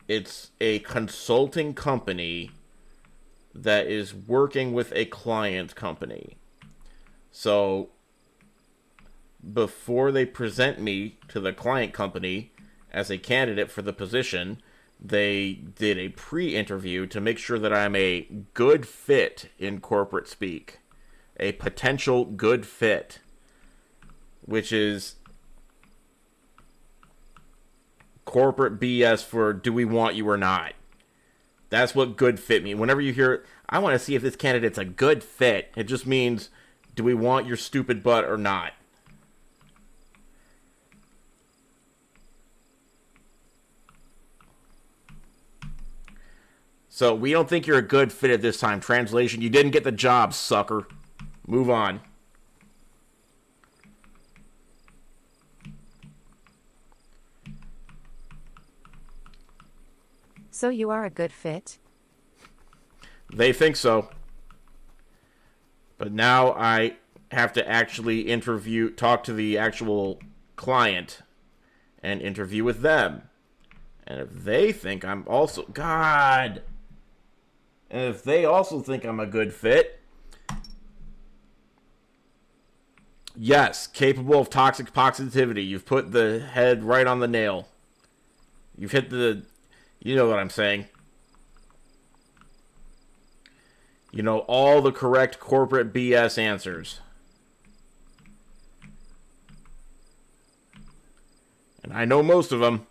it's a consulting company that is working with a client company. So, before they present me to the client company as a candidate for the position, they did a pre-interview to make sure that I'm a good fit in corporate speak. A potential good fit. Which is corporate BS for do we want you or not. That's what good fit means. Whenever you hear, I want to see if this candidate's a good fit, it just means, do we want your stupid butt or not? So we don't think you're a good fit at this time. Translation, you didn't get the job, sucker. Move on. So you are a good fit? They think so. But now I have to actually talk to the actual client and interview with them. And if they think I'm also, God. And if they also think I'm a good fit, yes, capable of toxic positivity. You've put the head right on the nail. You've hit the, you know what I'm saying. You know, all the correct corporate BS answers. And I know most of them.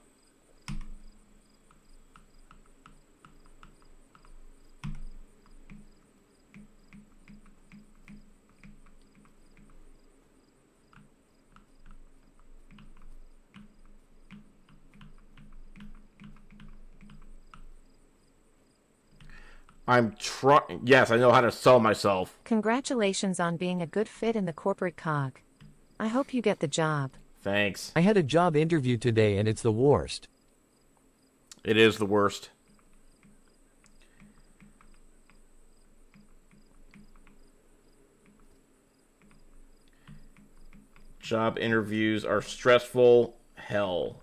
I'm trying. Yes, I know how to sell myself. Congratulations on being a good fit in the corporate cog. I hope you get the job. Thanks. I had a job interview today and it's the worst. It is the worst. Job interviews are stressful hell.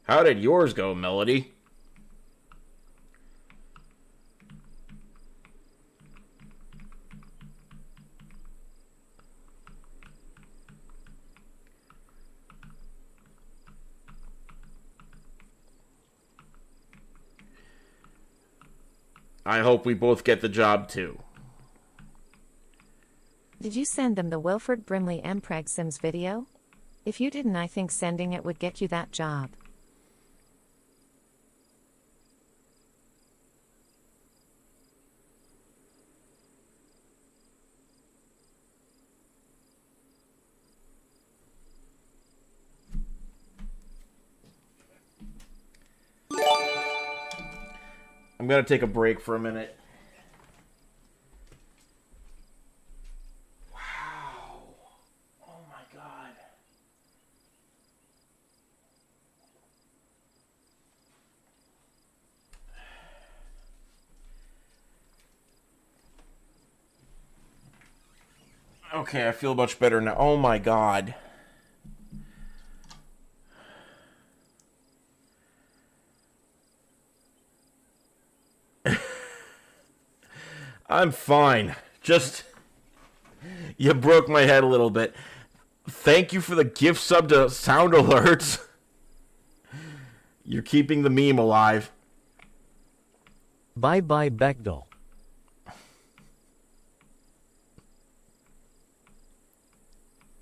How did yours go, Melody? I hope we both get the job too. Did you send them the Wilford Brimley Mpreg Sims video? If you didn't, I think sending it would get you that job. I'm going to take a break for a minute. Wow. Oh my God. Okay, I feel much better now. Oh my God. I'm fine. Just, you broke my head a little bit. Thank you for the gift sub to Sound Alerts. You're keeping the meme alive. Bye bye Bechdel.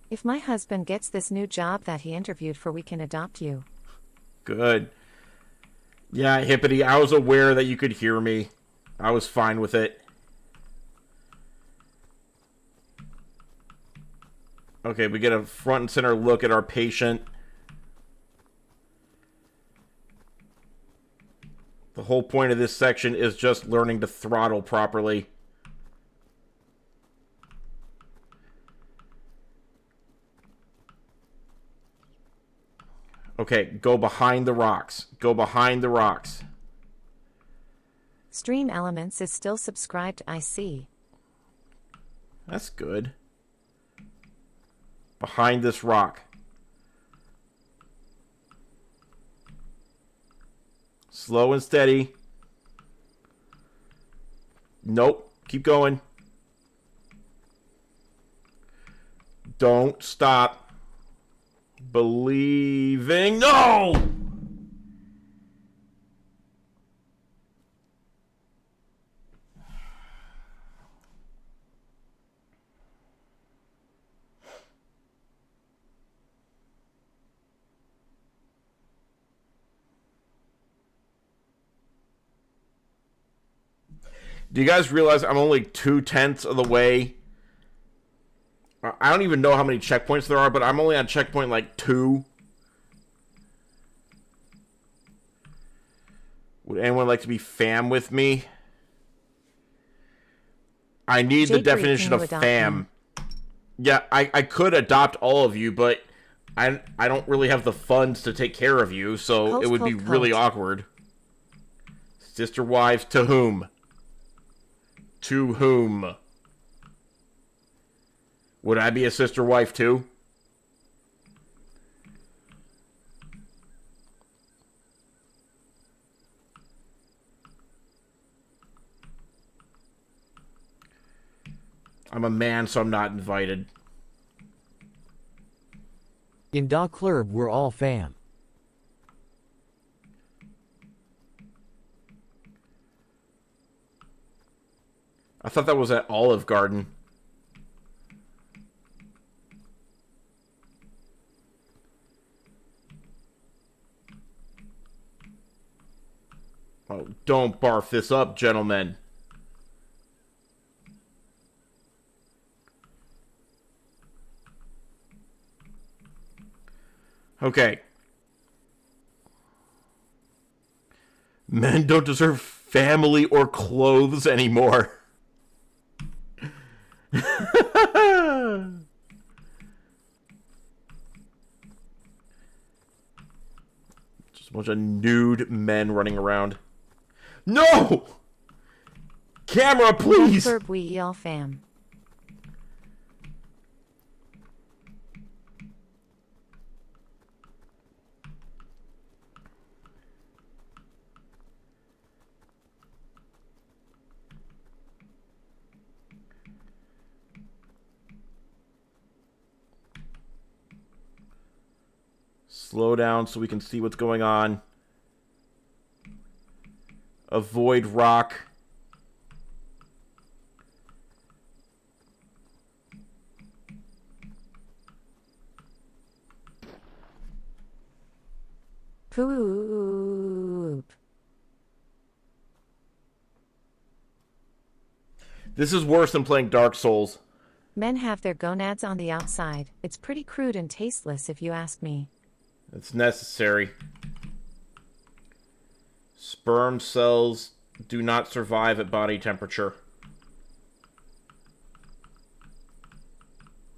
If my husband gets this new job that he interviewed for, we can adopt you. Good. Yeah, Hippity, I was aware that you could hear me. I was fine with it. Okay, we get a front and center look at our patient. The whole point of this section is just learning to throttle properly. Okay, go behind the rocks. Go behind the rocks. Stream Elements is still subscribed, I see. That's good. Behind this rock. Slow and steady. Nope. Keep going. Don't stop. Believing. No! Do you guys realize I'm only 2/10 of the way? I don't even know how many checkpoints there are, but I'm only on checkpoint like 2. Would anyone like to be fam with me? I need the Jakery, definition can you of adopt fam. me? Yeah, I could adopt all of you, but I don't really have the funds to take care of you, so Cult, it would be cult, really cult. awkward. Sister wives to whom? To whom? Would I be a sister wife too? I'm a man, so I'm not invited. In Da Club, we're all fam. I thought that was at Olive Garden. Oh, don't barf this up, gentlemen. Okay. Men don't deserve family or clothes anymore. Just a bunch of nude men running around. No! Camera, please! Club, we all fam. Slow down so we can see what's going on. Avoid rock. Poop. This is worse than playing Dark Souls. Men have their gonads on the outside. It's pretty crude and tasteless if you ask me. It's necessary. Sperm cells do not survive at body temperature.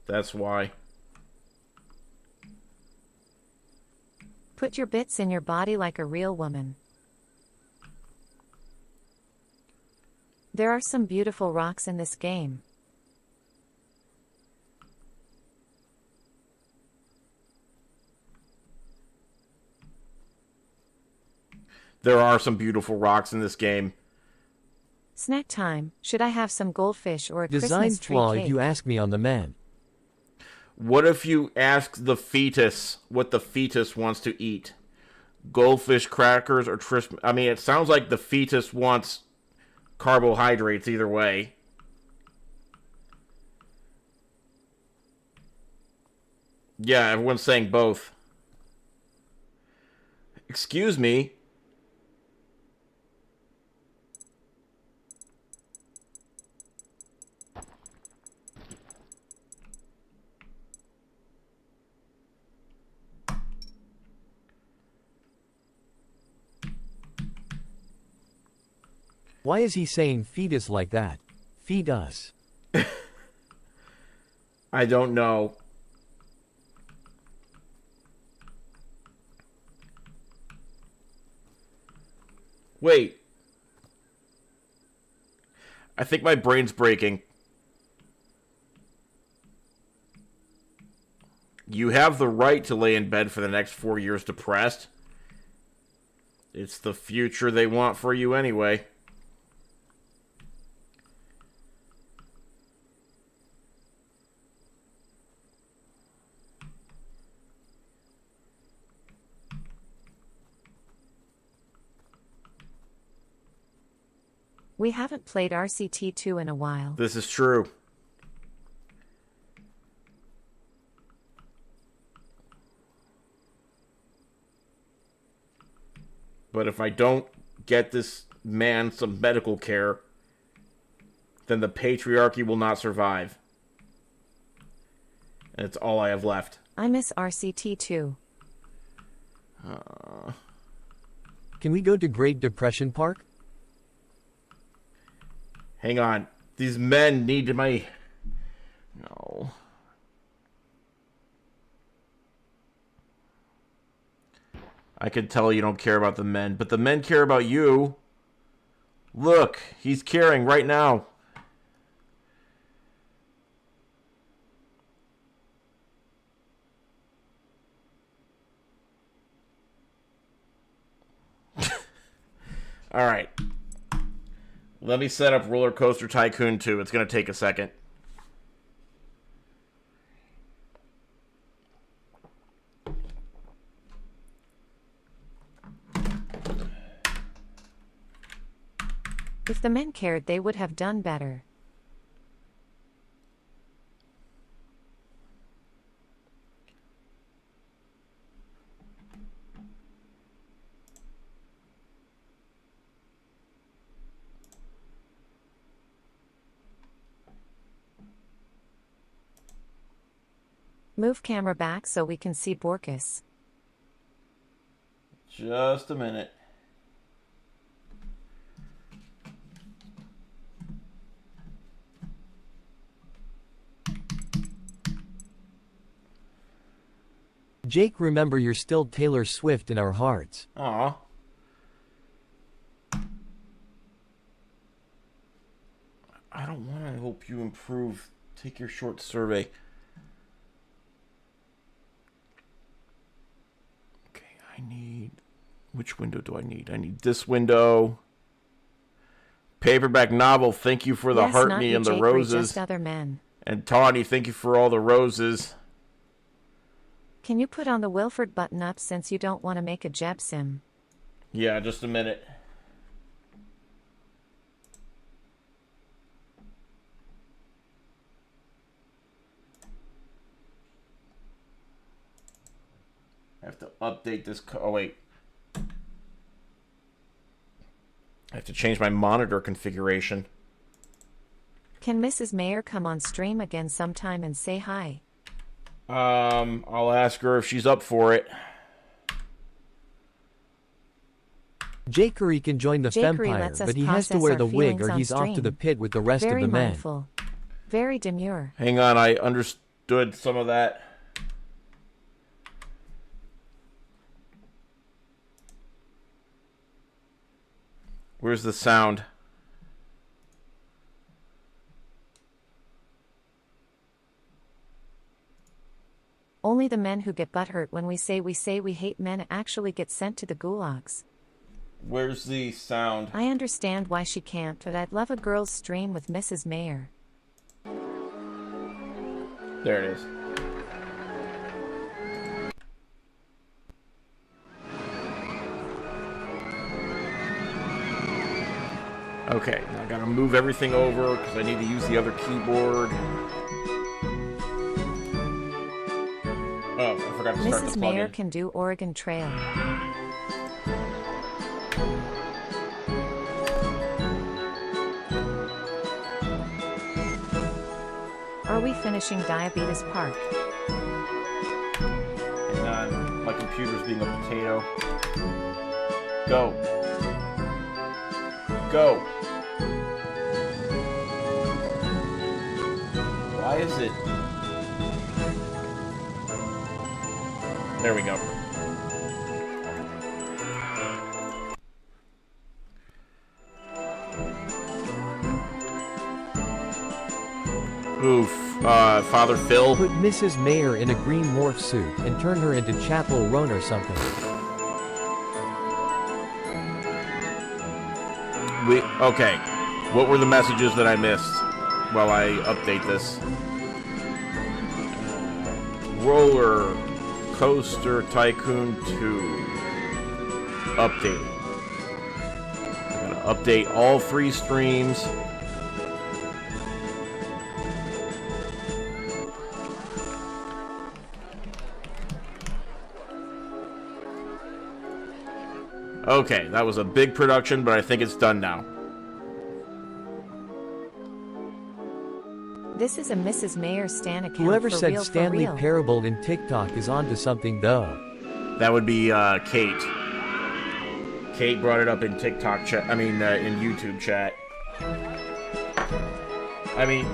That's why. Put your bits in your body like a real woman. There are some beautiful rocks in this game. There are some beautiful rocks in this game. Snack time. Should I have some goldfish or a Design Christmas tree flaw cake? if you ask me on the men. What if you ask the fetus what the fetus wants to eat? Goldfish, crackers, or trism? I mean, it sounds like the fetus wants carbohydrates either way. Yeah, everyone's saying both. Excuse me. Why is he saying fetus like that? Feed us. I don't know. Wait. I think my brain's breaking. You have the right to lay in bed for the next 4 years depressed. It's the future they want for you anyway. We haven't played RCT2 in a while. This is true. But if I don't get this man some medical care, then the patriarchy will not survive. And it's all I have left. I miss RCT2. Can we go to Great Depression Park? Hang on. These men need my... No. I can tell you don't care about the men, but the men care about you. Look, he's caring right now. All right. Let me set up Roller Coaster Tycoon 2. It's going to take a second. If the men cared, they would have done better. Move camera back so we can see Borkus. Just a minute. Jake, remember you're still Taylor Swift in our hearts. Aw. I don't want to help you improve. Take your short survey. Okay, I need... Which window do I need? I need this window. Paperback novel, thank you for the Yes, heart not me you, and the Jakery, roses. just other men. And Tawny, thank you for all the roses. Can you put on the Wilford button up since you don't want to make a Jeb sim? Yeah, just a minute. I have to update this. Oh, wait. I have to change my monitor configuration. Can Mrs. Mayer come on stream again sometime and say hi? I'll ask her if she's up for it. Jakery can join the Jakery Fempire, lets us but he has to process wear our the wig feelings or on he's off to stream. the pit with the rest Very of the men. mindful. Very demure. Hang on, I understood some of that. Where's the sound? Only the men who get butthurt when we say we hate men actually get sent to the gulags. Where's the sound? I understand why she can't, but I'd love a girl's stream with Mrs. Mayer. There it is. Okay, now I gotta move everything over because I need to use the other keyboard. Oh, I forgot to start Mrs. the Mayer plugin. can do Oregon Trail. Are we finishing Diabetes Park? Hang on, my computer's being a potato. Go. Go. Why is it? There we go. Oof. Father Phil. Put Mrs. Mayer in a green morph suit and turn her into Chapel Roan or something. Okay. What were the messages that I missed while I update this? Roller Coaster Tycoon 2. Updating. I'm gonna update all 3 streams. Okay, that was a big production, but I think it's done now. This is a Mrs. Mayer Stan account. Whoever for said real, Stanley for real. Parable in TikTok is onto something though. That would be Kate. Kate brought it up in TikTok chat. I mean, in YouTube chat. I mean,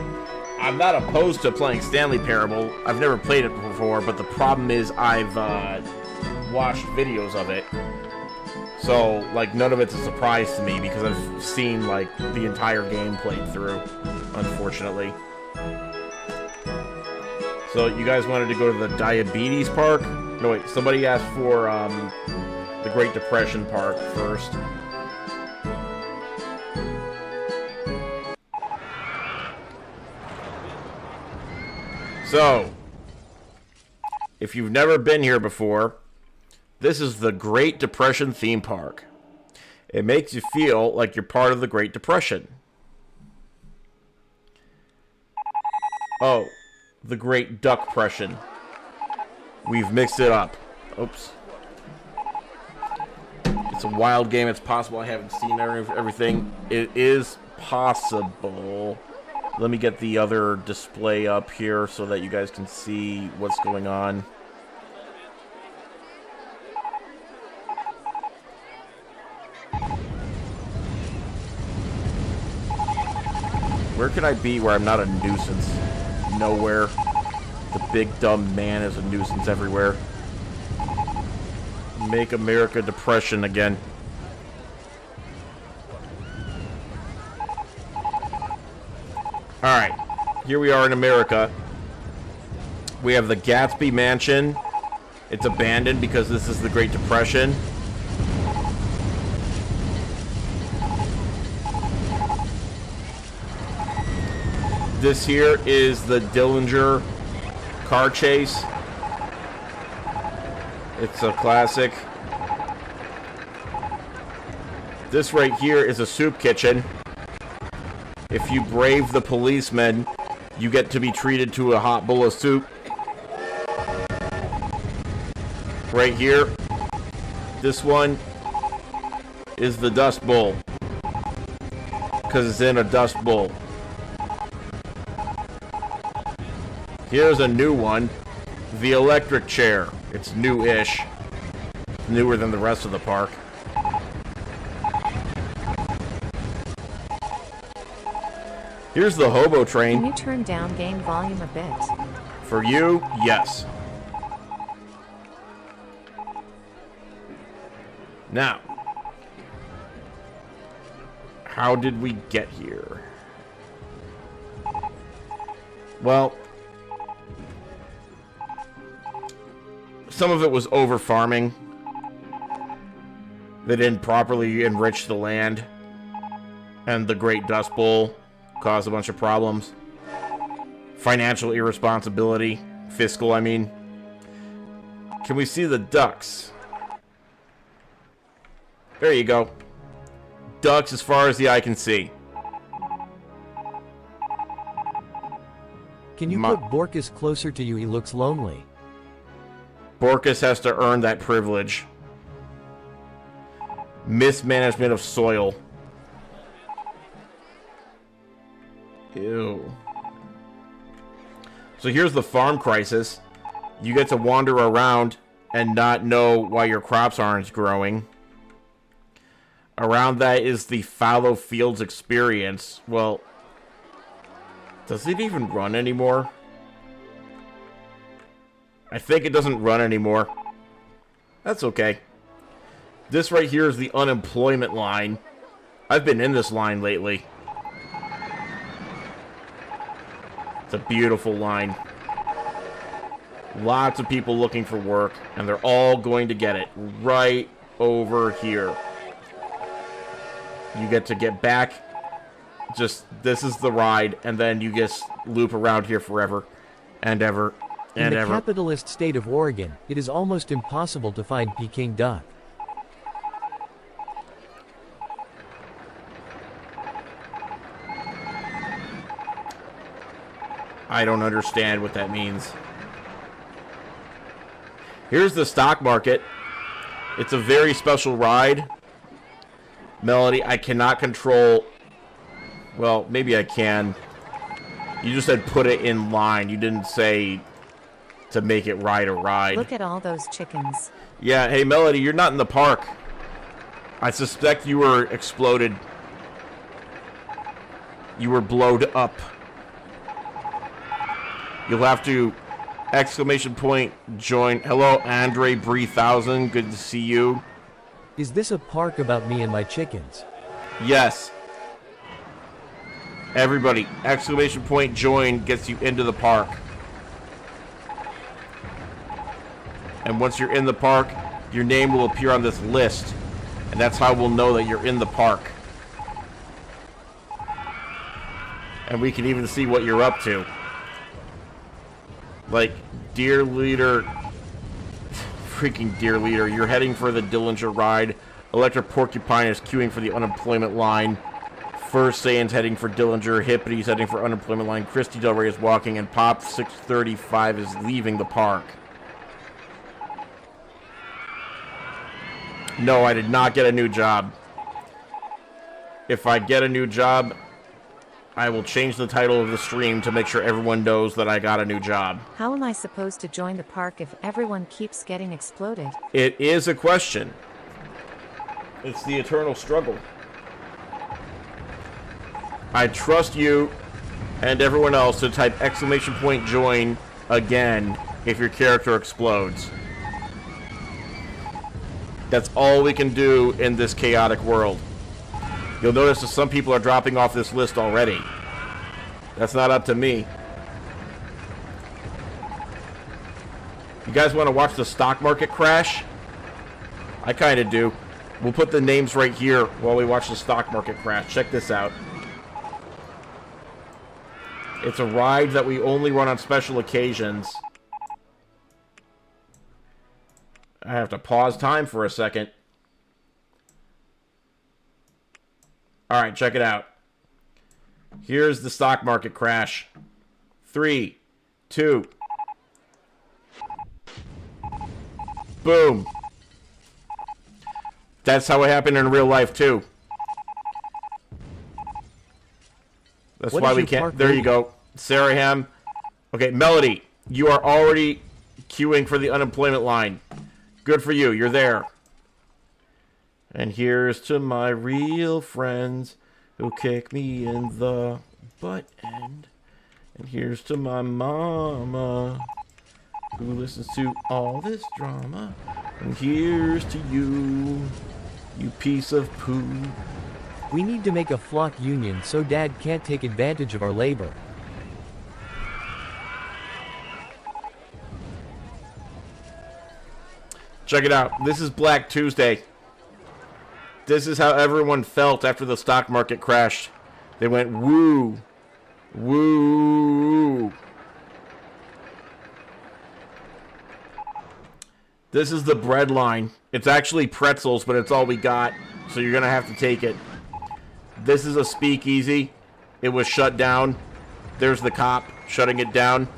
I'm not opposed to playing Stanley Parable. I've never played it before, but the problem is I've watched videos of it. So, like, none of it's a surprise to me because I've seen, like, the entire game played through, unfortunately. So, you guys wanted to go to the Diabetes Park? No, wait, somebody asked for, the Great Depression Park first. So, if you've never been here before, this is the Great Depression theme park. It makes you feel like you're part of the Great Depression. Oh, the Great Duck-pression. We've mixed it up. Oops. It's a wild game. It's possible I haven't seen everything. It is possible. Let me get the other display up here so that you guys can see what's going on. Where can I be where I'm not a nuisance? Nowhere. The big dumb man is a nuisance everywhere. Make America Depression again. Alright. Here we are in America. We have the Gatsby Mansion. It's abandoned because this is the Great Depression. This here is the Dillinger car chase. It's a classic. This right here is a soup kitchen. If you brave the policemen, you get to be treated to a hot bowl of soup. Right here, this one is the Dust Bowl, because it's in a dust bowl. Here's a new one, the electric chair. It's new-ish. Newer than the rest of the park. Here's the hobo train. Can you turn down game volume a bit? For you, yes. Now, how did we get here? Well, some of it was over farming. They didn't properly enrich the land. And the Great Dust Bowl caused a bunch of problems. Financial irresponsibility. Fiscal, I mean. Can we see the ducks? There you go. Ducks as far as the eye can see. Can you put Borkus closer to you? He looks lonely. Borkus has to earn that privilege. Mismanagement of soil. Ew. So here's the farm crisis. You get to wander around and not know why your crops aren't growing. Around that is the fallow fields experience. Well, does it even run anymore? I think it doesn't run anymore. That's okay. This right here is the unemployment line. I've been in this line lately. It's a beautiful line. Lots of people looking for work, and they're all going to get it right over here. You get to get back. Just, this is the ride, and then you just loop around here forever and ever and In the ever. capitalist state of Oregon, it is almost impossible to find Peking duck. I don't understand what that means. Here's the stock market. It's a very special ride. Melody, I cannot control... Well, maybe I can. You just said put it in line. You didn't say to make it ride a ride. Look at all those chickens. Yeah, hey, Melody, you're not in the park. I suspect you were exploded. You were blowed up. You'll have to... Exclamation point, join. Hello, Andre Bree1000. Good to see you. Is this a park about me and my chickens? Yes. Everybody, exclamation point, join gets you into the park. And once you're in the park, your name will appear on this list. And that's how we'll know that you're in the park. And we can even see what you're up to. Like, dear leader, freaking dear leader, you're heading for the Dillinger ride. Electric Porcupine is queuing for the unemployment line. First Saiyan's heading for Dillinger. Hippity's heading for unemployment line. Christy Del Rey is walking, and Pop 635 is leaving the park. No, I did not get a new job. If I get a new job, I will change the title of the stream to make sure everyone knows that I got a new job. How am I supposed to join the park if everyone keeps getting exploded? It is a question. It's the eternal struggle. I trust you and everyone else to type exclamation point join again if your character explodes. That's all we can do in this chaotic world. You'll notice that some people are dropping off this list already. That's not up to me. You guys want to watch the stock market crash? I kind of do. We'll put the names right here while we watch the stock market crash. Check this out. It's a ride that we only run on special occasions. I have to pause time for a second. Alright, check it out. Here's the stock market crash. 3, 2. Boom. That's how it happened in real life, too. That's why we can't... There you go. Saraham. Okay, Melody, you are already queuing for the unemployment line. Good for you. You're there. And here's to my real friends who kick me in the butt end. And here's to my mama who listens to all this drama. And here's to you, you piece of poo. We need to make a flock union so Dad can't take advantage of our labor. Check it out. This is Black Tuesday. This is how everyone felt after the stock market crashed. They went, woo. Woo. This is the bread line. It's actually pretzels, but it's all we got. So you're going to have to take it. This is a speakeasy. It was shut down. There's the cop shutting it down.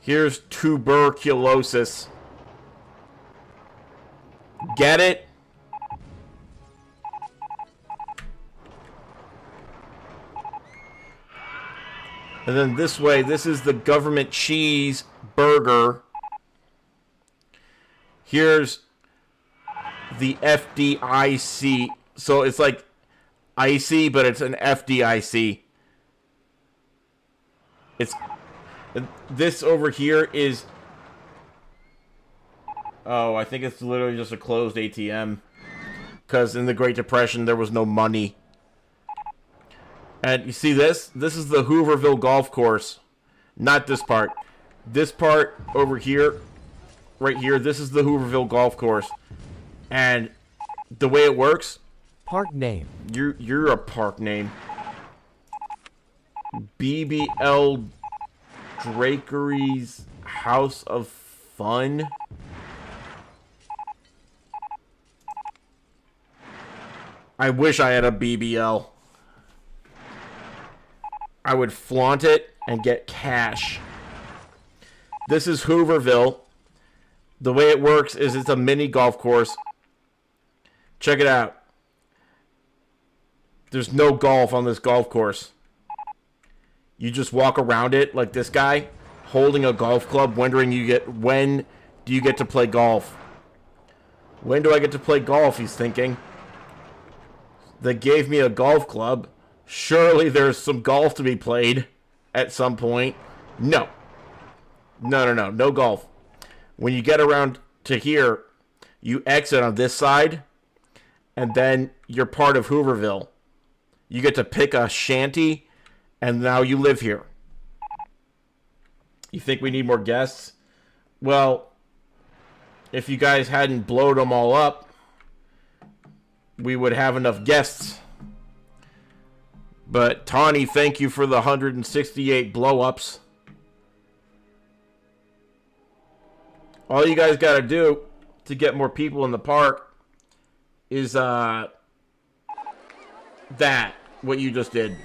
Here's tuberculosis. Get it? And then this way, this is the government cheese burger. Here's the FDIC. So it's like icy, but it's an FDIC. It's this over here is... Oh, I think it's literally just a closed ATM. Because in the Great Depression, there was no money. And you see this? This is the Hooverville Golf Course. Not this part. This part over here, right here, this is the Hooverville Golf Course. And the way it works... Park name. You're a park name. BBL Jakery's House of Fun. I wish I had a BBL. I would flaunt it and get cash. This is Hooverville. The way it works is it's a mini golf course. Check it out. There's no golf on this golf course. You just walk around it like this guy, holding a golf club, wondering when do you get to play golf? When do I get to play golf, he's thinking. They gave me a golf club. Surely there's some golf to be played at some point. No. No golf. When you get around to here, you exit on this side, and then you're part of Hooverville. You get to pick a shanty, and now you live here. You think we need more guests? Well, if you guys hadn't blowed them all up, we would have enough guests. But Tawny, thank you for the 168 blow-ups. All you guys got to do to get more people in the park is what you just did.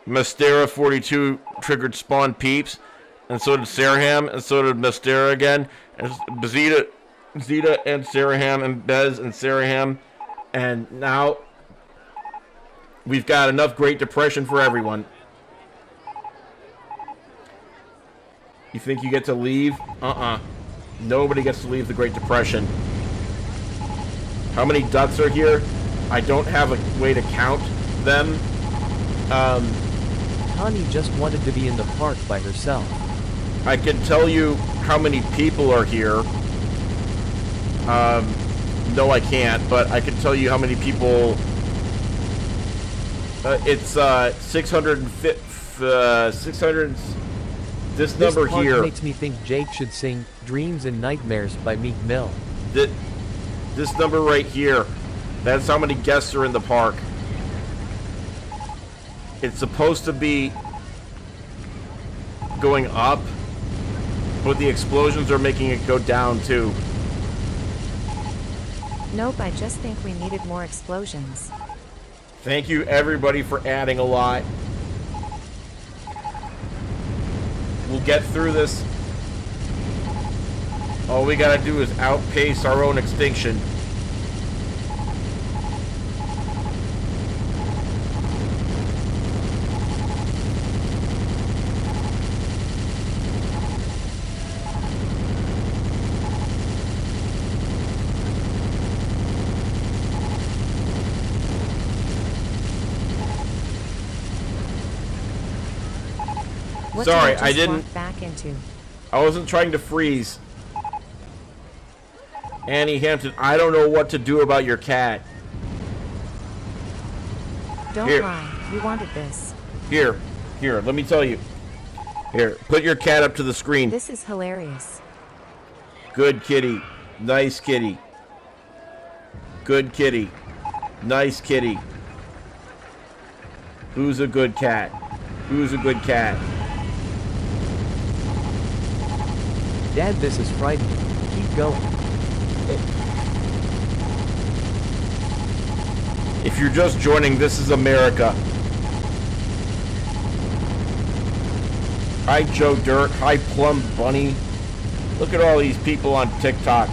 Mystera 42 triggered Spawn Peeps, and so did Saraham, and so did Mystera again, and Zeta and Saraham, and Bez and Saraham, and now we've got enough Great Depression for everyone. You think you get to leave? Nobody gets to leave the Great Depression. How many ducks are here? I don't have a way to count them. Connie just wanted to be in the park by herself. I can tell you how many people are here. No, I can't, but I can tell you how many people. It's 650. 600. This number park here makes me think Jake should sing "Dreams and Nightmares" by Meek Mill. This number right here. That's how many guests are in the park. It's supposed to be going up, but the explosions are making it go down too. Nope, I just think we needed more explosions. Thank you everybody for adding a lot. We'll get through this. All we gotta do is outpace our own extinction. What Sorry, did I didn't. Walk back into? I wasn't trying to freeze. Annie Hampton, I don't know what to do about your cat. Don't Here. lie. You wanted this. Here, let me tell you. Here, put your cat up to the screen. This is hilarious. Good kitty. Nice kitty. Good kitty. Nice kitty. Who's a good cat? Who's a good cat? Dad, this is frightening. Keep going. If you're just joining, this is America. Hi, Joe Dirt. Hi, Plum Bunny. Look at all these people on TikTok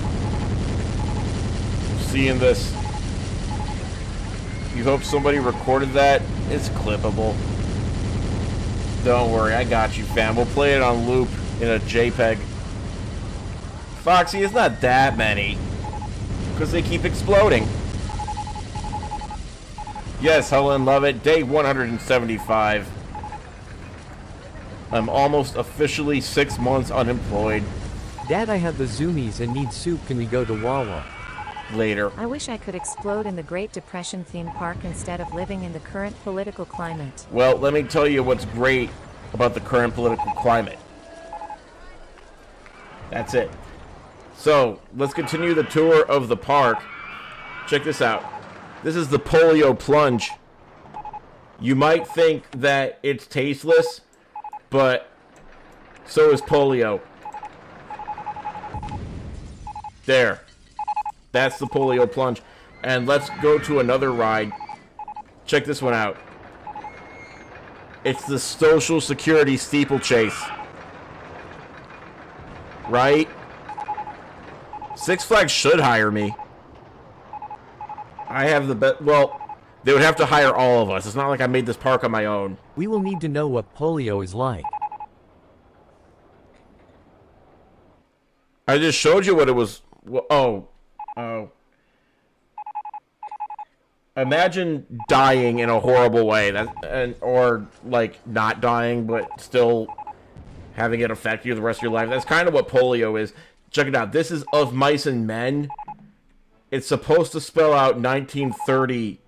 seeing this. You hope somebody recorded that? It's clippable. Don't worry, I got you, fam. We'll play it on loop in a JPEG. Foxy, it's not that many. Because they keep exploding. Yes, Helen, love it. Day 175. I'm almost officially 6 months unemployed. Dad, I have the zoomies and need soup. Can we go to Wawa? later. I wish I could explode in the Great Depression theme park instead of living in the current political climate. Well, let me tell you what's great about the current political climate. That's it. So, let's continue the tour of the park. Check this out. This is the polio plunge. You might think that it's tasteless, but so is polio. There. That's the polio plunge. And let's go to another ride. Check this one out. It's the Social Security steeplechase. Right? Six Flags should hire me. I have the best. Well, they would have to hire all of us. It's not like I made this park on my own. We will need to know what polio is like. I just showed you what it was. Oh. Imagine dying in a horrible way, or like not dying, but still having it affect you the rest of your life. That's kind of what polio is. Check it out. This is Of Mice and Men. It's supposed to spell out 1930.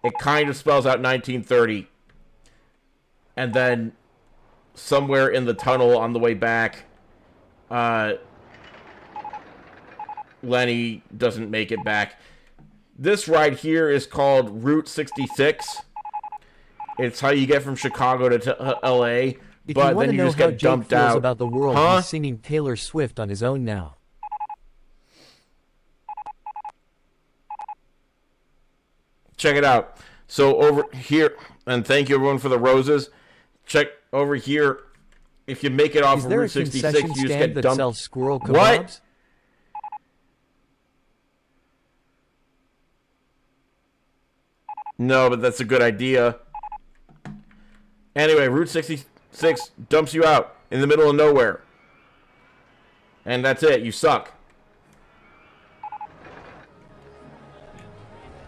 It kind of spells out 1930. And then somewhere in the tunnel on the way back, Lenny doesn't make it back. This ride here is called Route 66. It's how you get from Chicago to LA, If but you want then to you know just how get Jake dumped feels out. about the world, Huh? he's singing Taylor Swift on his own now. Check it out. So over here, and thank you everyone for the roses. Check over here. If you make it off Is of there a Route 66, concession you just stand get that dumped. sells squirrel kebabs? What? No, but that's a good idea. Anyway, Route 66 dumps you out in the middle of nowhere. And that's it. You suck.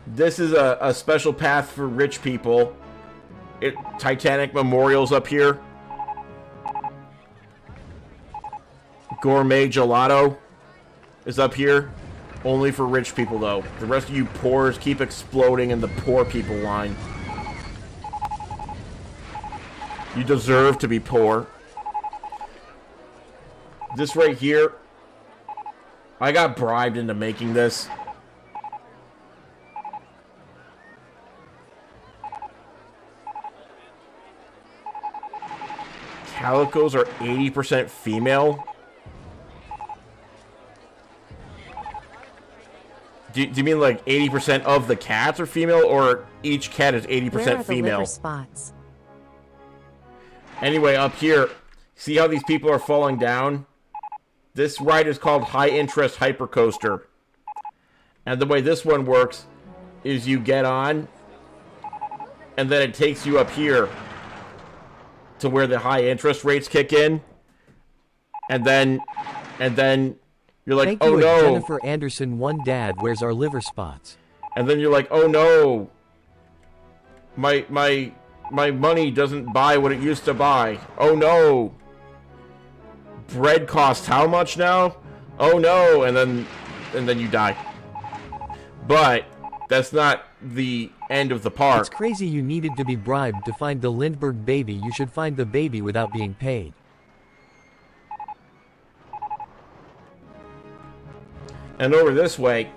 This is a special path for rich people. Titanic Memorial's up here. Gourmet Gelato is up here. Only for rich people, though. The rest of you poors keep exploding in the poor people line. You deserve to be poor. This right here, I got bribed into making this. Calicos are 80% female. Do you mean like 80% of the cats are female, or each cat is 80% Where are the female? liver spots? Anyway, up here, see how these people are falling down? This ride is called High Interest Hypercoaster. And the way this one works is you get on, and then it takes you up here to where the high interest rates kick in. And then you're like, Thank oh you, no. Jennifer Anderson, one dad, where's our liver spots? And then you're like, oh no. My money doesn't buy what it used to buy. Oh no. Bread costs how much now? Oh no. And then you die. But that's not the end of the park. It's crazy you needed to be bribed to find the Lindbergh baby. You should find the baby without being paid. And over this way,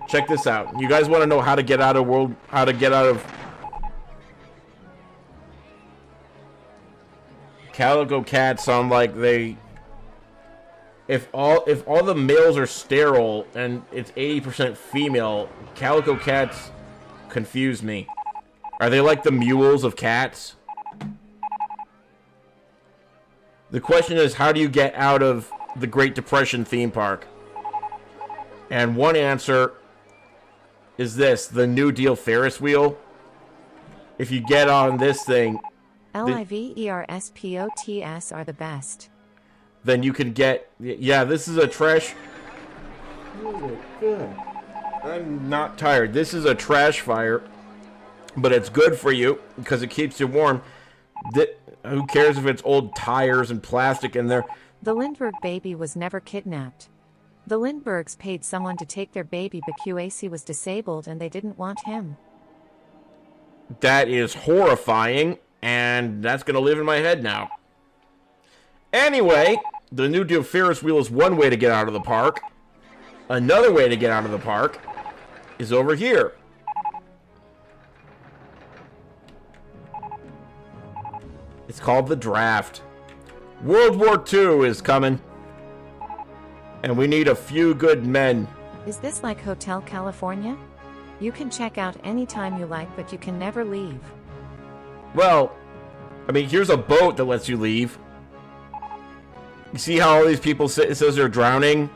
check this out. You guys want to know how to get out of Calico cats sound like they if all the males are sterile and it's 80% female, calico cats confuse me. Are they like the mules of cats? The question is, how do you get out of the Great Depression theme park? And one answer is this, the New Deal Ferris wheel. If you get on this thing, LIVERSPOTS are the best. then you can get, yeah, this is a trash. Good. I'm not tired. This is a trash fire, but it's good for you because it keeps you warm. Who cares if it's old tires and plastic in there? The Lindbergh baby was never kidnapped. The Lindberghs paid someone to take their baby, but QAC was disabled and they didn't want him. That is horrifying, and that's going to live in my head now. Anyway, the new deal Ferris wheel is one way to get out of the park. Another way to get out of the park is over here. It's called the draft. World War II is coming. And we need a few good men. Is this like Hotel California? You can check out anytime you like, but you can never leave. Well, I mean, here's a boat that lets you leave. You see how all these people say, it says they're drowning?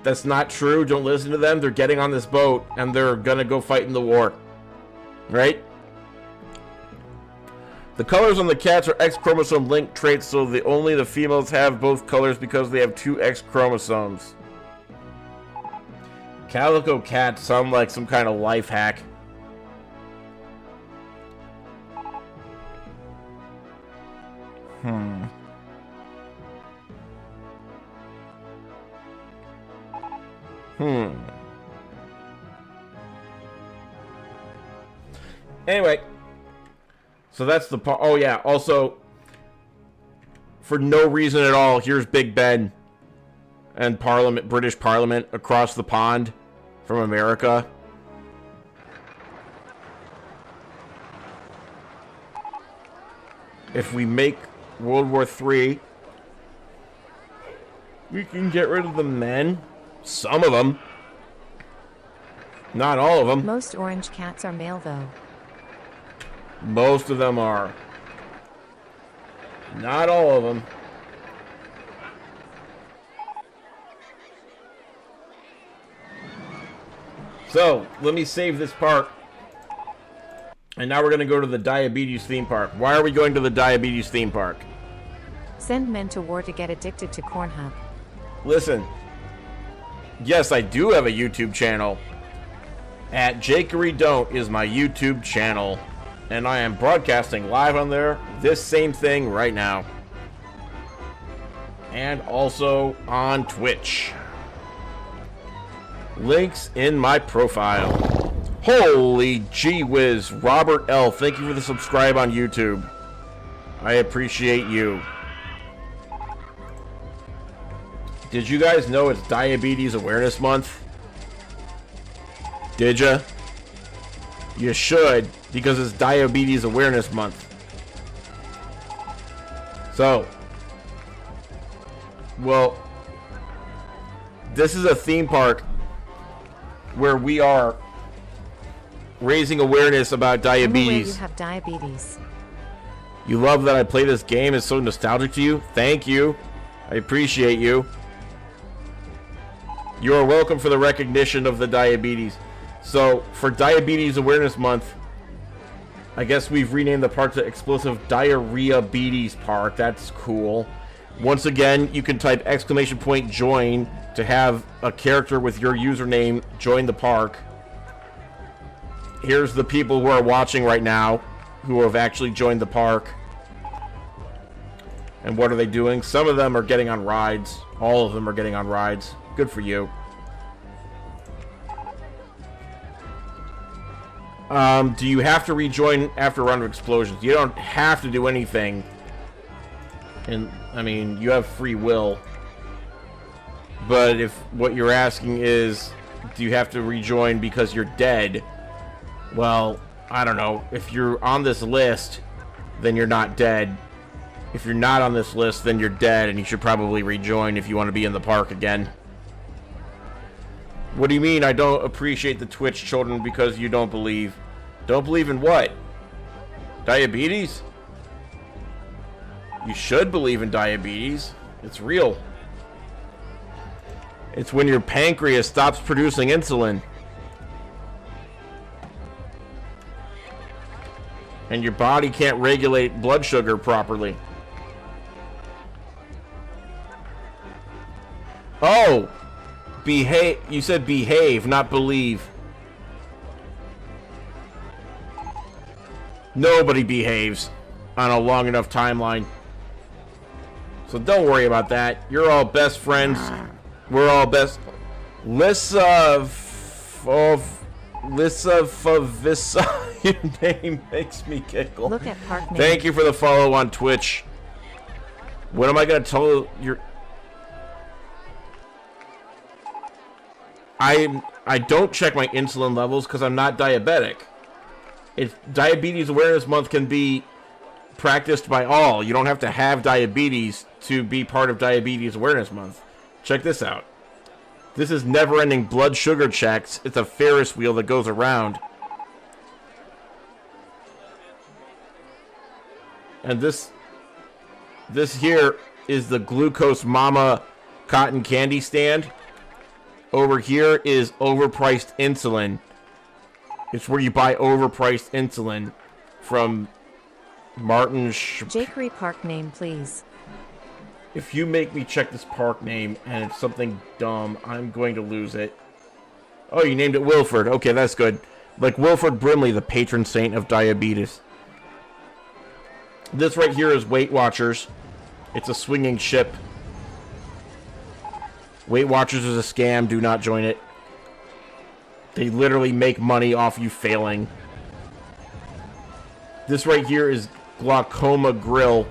That's not true. Don't listen to them. They're getting on this boat and they're gonna go fight in the war. Right? The colors on the cats are X chromosome linked traits, so only the females have both colors because they have 2 X chromosomes. Calico cats sound like some kind of life hack. Anyway. So that's the part. Oh, yeah. Also, for no reason at all, here's Big Ben and Parliament, British Parliament across the pond from America. If we make World War III, we can get rid of the men. Some of them. Not all of them. Most orange cats are male, though. Most of them are. Not all of them. So, let me save this park. And now we're going to go to the Diabetes theme park. Why are we going to the Diabetes theme park? Send men to war to get addicted to Cornhub. Listen. Yes, I do have a YouTube channel. At Jakery Don't is my YouTube channel. And I am broadcasting live on there, this same thing right now. And also on Twitch. Links in my profile. Holy gee whiz, Robert L. Thank you for the subscribe on YouTube. I appreciate you. Did you guys know it's Diabetes Awareness Month? Did ya? You should, because it's Diabetes Awareness Month. So, well, this is a theme park where we are raising awareness about diabetes. You have diabetes. You love that I play this game. It's so nostalgic to you. Thank you. I appreciate you. You are welcome for the recognition of the diabetes. So, for Diabetes Awareness Month, I guess we've renamed the park to Explosive Diarrhea Beaties Park. That's cool. Once again, you can type !join to have a character with your username join the park. Here's the people who are watching right now who have actually joined the park. And what are they doing? Some of them are getting on rides. All of them are getting on rides. Good for you. Do you have to rejoin after a round of explosions? You don't have to do anything. And, I mean, you have free will. But if what you're asking is, do you have to rejoin because you're dead? Well, I don't know. If you're on this list, then you're not dead. If you're not on this list, then you're dead, and you should probably rejoin if you want to be in the park again. What do you mean I don't appreciate the Twitch children because you don't believe? Don't believe in what? Diabetes? You should believe in diabetes. It's real. It's when your pancreas stops producing insulin. And your body can't regulate blood sugar properly. Oh! Behave. You said behave, not believe. Nobody behaves on a long enough timeline. So don't worry about that. You're all best friends. We're all best. Lissa Favissa, your name makes me giggle. Look at park name. Thank you for the follow on Twitch. What am I gonna tell you? I don't check my insulin levels because I'm not diabetic. Diabetes Awareness Month can be practiced by all. You don't have to have diabetes to be part of Diabetes Awareness Month. Check this out. This is never-ending blood sugar checks. It's a Ferris wheel that goes around. And this here is the Glucose Mama cotton candy stand. Over here is overpriced insulin. It's where you buy overpriced insulin from Martin Jakery park name, please. If you make me check this park name and it's something dumb, I'm going to lose it. Oh, you named it Wilford. Okay, that's good. Like Wilford Brimley, the patron saint of diabetes. This right here is Weight Watchers. It's a swinging ship. Weight Watchers is a scam. Do not join it. They literally make money off you failing. This right here is Glaucoma Grill.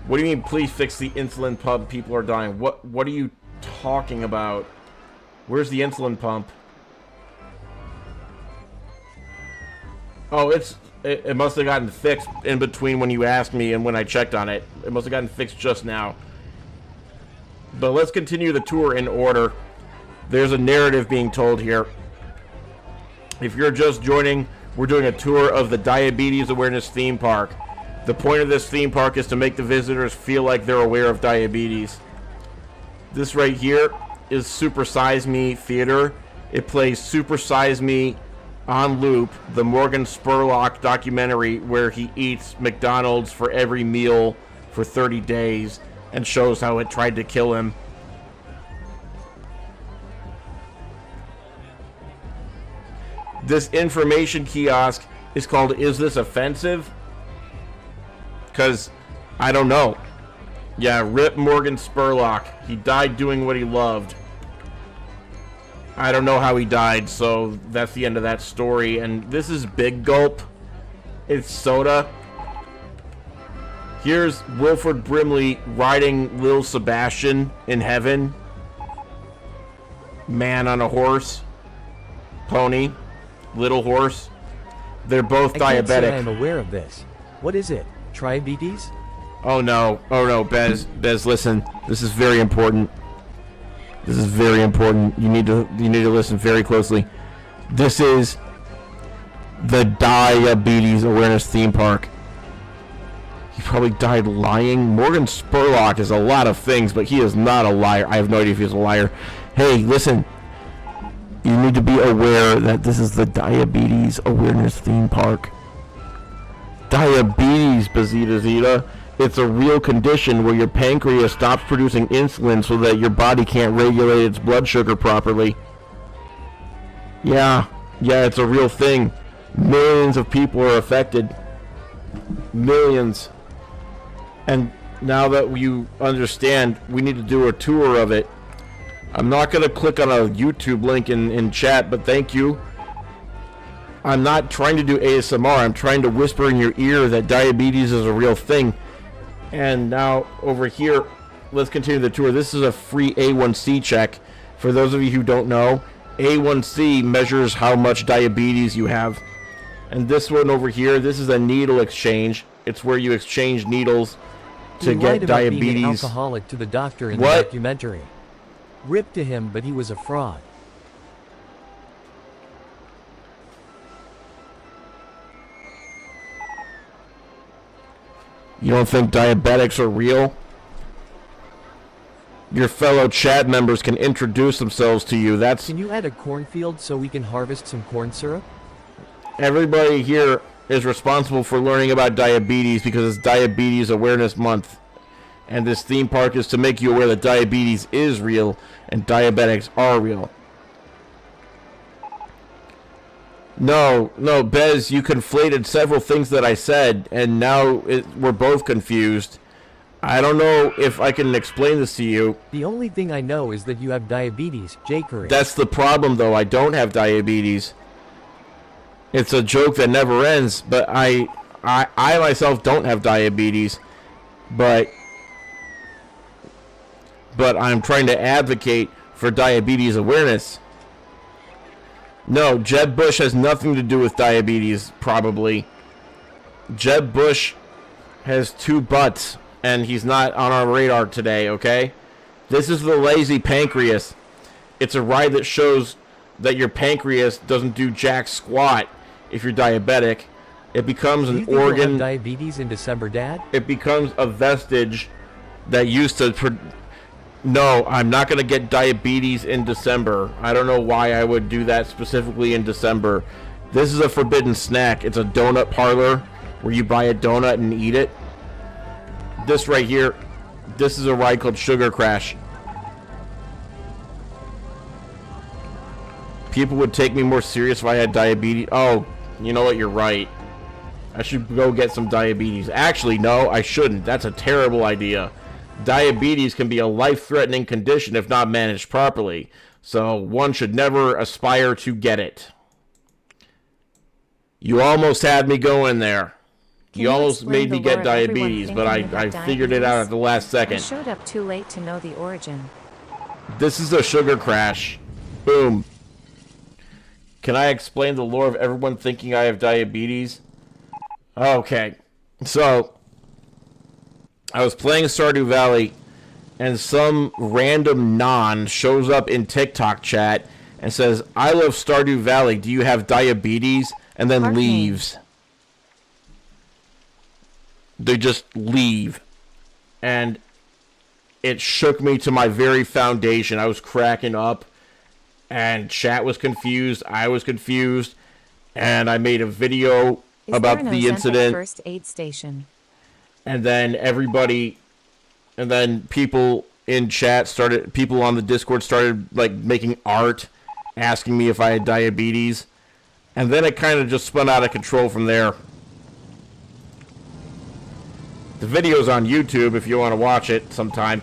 What do you mean, please fix the insulin pump? People are dying. What are you talking about? Where's the insulin pump? Oh, it must have gotten fixed in between when you asked me and when I checked on it. It must have gotten fixed just now. But let's continue the tour in order. There's a narrative being told here. If you're just joining, we're doing a tour of the Diabetes Awareness Theme Park. The point of this theme park is to make the visitors feel like they're aware of diabetes. This right here is Super Size Me Theater. It plays Super Size Me on loop, the Morgan Spurlock documentary where he eats McDonald's for every meal for 30 days and shows how it tried to kill him. This information kiosk is called Is This Offensive? Because I don't know. Yeah, rip Morgan Spurlock. He died doing what he loved. I don't know how he died, so that's the end of that story. And this is Big Gulp. It's soda. Here's Wilford Brimley riding Lil Sebastian in heaven. Man on a horse. Pony. Little horse. They're both diabetic. Can't say I'm aware of this. What is it? Triabetes? Oh no, Bez, listen. This is very important. This is very important. You need to listen very closely. This is the Diabetes Awareness Theme Park. He probably died lying. Morgan Spurlock is a lot of things, but he is not a liar. I have no idea if he's a liar. Hey, listen. You need to be aware that this is the Diabetes Awareness Theme Park. Diabetes, Bazita Zeta. It's a real condition where your pancreas stops producing insulin so that your body can't regulate its blood sugar properly. Yeah, it's a real thing. Millions of people are affected. Millions. And now that you understand, we need to do a tour of it. I'm not going to click on a YouTube link in chat, but thank you. I'm not trying to do ASMR. I'm trying to whisper in your ear that diabetes is a real thing. And now over here, let's continue the tour. This is a free A1C check. For those of you who don't know, A1C measures how much diabetes you have. And this one over here, this is a needle exchange. It's where you exchange needles to get diabetes. Being an alcoholic to the doctor in the documentary. Ripped to him, but he was a fraud. You don't think diabetics are real? Your fellow chat members can introduce themselves to you. Can you add a cornfield so we can harvest some corn syrup? Everybody here is responsible for learning about diabetes because it's Diabetes Awareness Month. And this theme park is to make you aware that diabetes is real and diabetics are real. No, Bez, you conflated several things that I said, and now we're both confused. I don't know if I can explain this to you. The only thing I know is that you have diabetes, Jakery. That's the problem, though. I don't have diabetes. It's a joke that never ends, but I myself don't have diabetes, but I'm trying to advocate for diabetes awareness. No, Jeb Bush has nothing to do with diabetes, probably. Jeb Bush has 2 butts, and he's not on our radar today, okay? This is the lazy pancreas. It's a ride that shows that your pancreas doesn't do jack squat if you're diabetic. It becomes an organ. You'll have diabetes in December, Dad? It becomes a vestige that used to... No, I'm not going to get diabetes in December. I don't know why I would do that specifically in December. This is a forbidden snack. It's a donut parlor where you buy a donut and eat it. This right here, this is a ride called Sugar Crash. People would take me more serious if I had diabetes. Oh, you know what? You're right. I should go get some diabetes. Actually, no, I shouldn't. That's a terrible idea. Diabetes can be a life-threatening condition if not managed properly, so one should never aspire to get it. You almost had me going there. You almost made me get diabetes, but I figured it out at the last second. I showed up too late to know the origin. This is a Sugar Crash. Boom. Can I explain the lore of everyone thinking I have diabetes? Okay. So, I was playing Stardew Valley, and some random non shows up in TikTok chat and says, I love Stardew Valley, do you have diabetes? And then leaves. They just leave. And it shook me to my very foundation. I was cracking up, and chat was confused, I was confused, and I made a video about the incident. First aid station. And then people in chat people on the Discord started like making art, asking me if I had diabetes. And then it kind of just spun out of control from there. The video's on YouTube if you want to watch it sometime.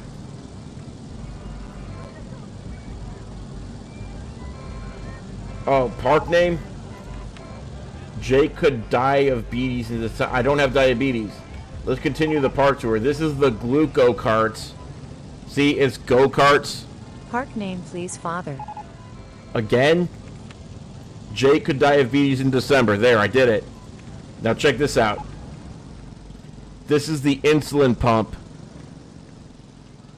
Oh, park name? Jake could die of beaties in the... I don't have diabetes. Let's continue the park tour. This is the Gluco carts. See, it's go-karts. Park name, please, Father. Again? Jake could die of beaties in December. There, I did it. Now check this out. This is the insulin pump.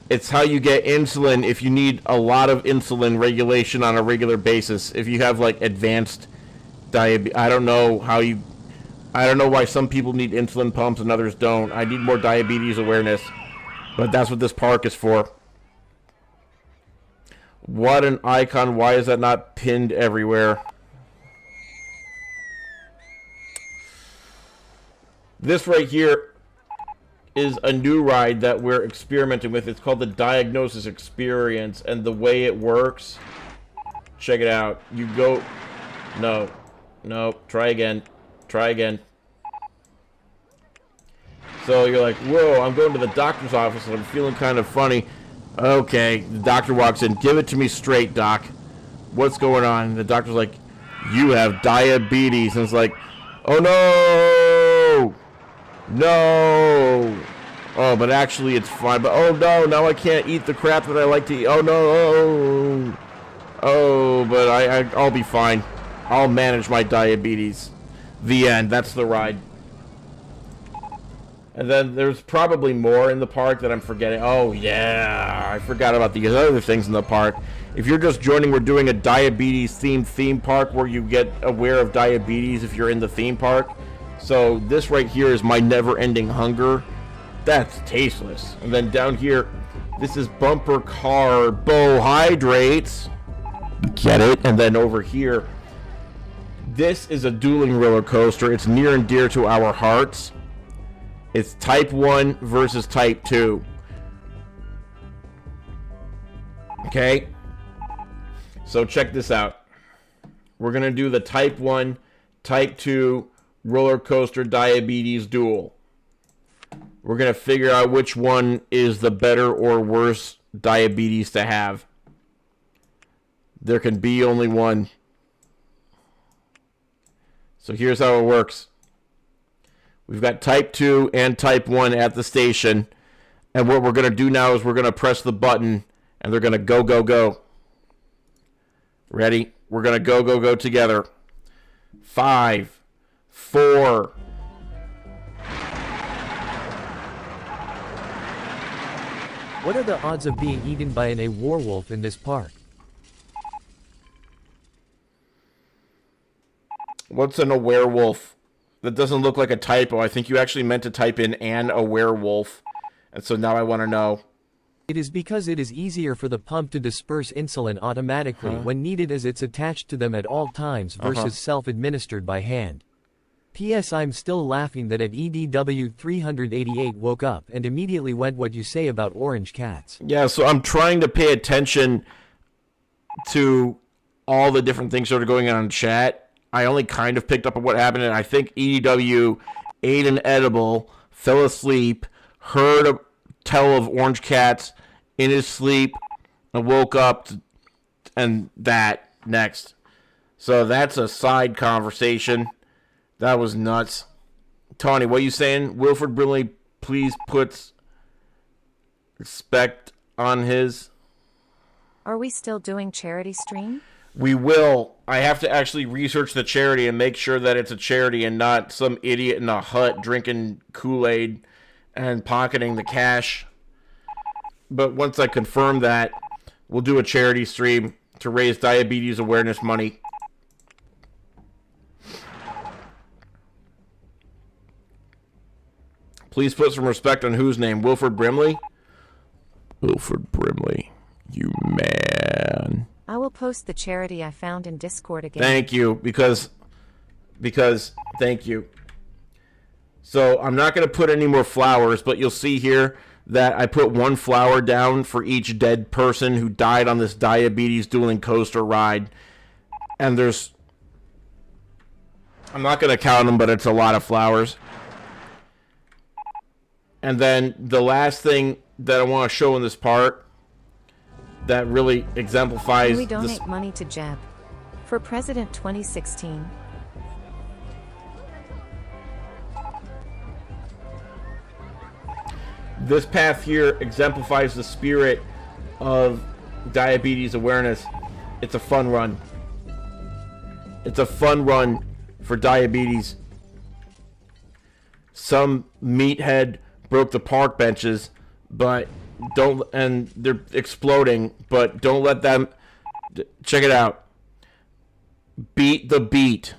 It's how you get insulin if you need a lot of insulin regulation on a regular basis. If you have, like, advanced diabetes. I don't know why some people need insulin pumps and others don't. I need more diabetes awareness. But that's what this park is for. What an icon. Why is that not pinned everywhere? This right here is a new ride that we're experimenting with. It's called the Diagnosis Experience. And the way it works... Check it out. You go... No. No. Try again. Try again. So you're like, whoa, I'm going to the doctor's office and I'm feeling kind of funny. Okay, the doctor walks in. Give it to me straight, doc. What's going on? And the doctor's like, you have diabetes. And it's like, oh no! No! Oh, but actually it's fine. But oh no, now I can't eat the crap that I like to eat. Oh no! Oh, but I'll be fine. I'll manage my diabetes. The end. That's the ride. And then there's probably more in the park that I'm forgetting. Oh, yeah. I forgot about these other things in the park. If you're just joining, we're doing a diabetes-themed theme park where you get aware of diabetes if you're in the theme park. So this right here is my never-ending hunger. That's tasteless. And then down here, this is bumper carbohydrates. Get it? And then over here, this is a dueling roller coaster. It's near and dear to our hearts. It's Type 1 versus Type 2. Okay? So check this out. We're going to do the Type 1, Type 2 roller coaster diabetes duel. We're going to figure out which one is the better or worse diabetes to have. There can be only one. So here's how it works. We've got type 2 and type 1 at the station. And what we're going to do now is we're going to press the button and they're going to go, go, go. Ready? We're going to go, go, go together. 5, 4. What are the odds of being eaten by a werewolf in this park? What's a werewolf? That doesn't look like a typo. I think you actually meant to type in a werewolf. And so now I want to know. It is because it is easier for the pump to disperse insulin automatically when needed, as it's attached to them at all times versus self-administered by hand. P.S. I'm still laughing that at EDW 388 woke up and immediately went what you say about orange cats. Yeah, so I'm trying to pay attention to all the different things that are going on in chat. I only kind of picked up on what happened, and I think EDW ate an edible, fell asleep, heard a tell of orange cats in his sleep, and woke up, and that next. So that's a side conversation. That was nuts. Tony, what are you saying? Wilford Brimley, please put respect on his... Are we still doing charity stream? We will. I have to actually research the charity and make sure that it's a charity and not some idiot in a hut drinking Kool-Aid and pocketing the cash. But once I confirm that, we'll do a charity stream to raise diabetes awareness money. Please put some respect on whose name? Wilford Brimley? Wilford Brimley, you man. I will post the charity I found in Discord again. Thank you, because thank you. So I'm not going to put any more flowers, but you'll see here that I put one flower down for each dead person who died on this diabetes dueling coaster ride. And there's... I'm not going to count them, but it's a lot of flowers. And then the last thing that I want to show in this part that really exemplifies... Can we donate money to Jeb for President 2016? This path here exemplifies the spirit of diabetes awareness. It's a fun run. It's a fun run for diabetes. Some meathead broke the park benches, but and they're exploding, but don't let them... Check it out. Beat the Beat.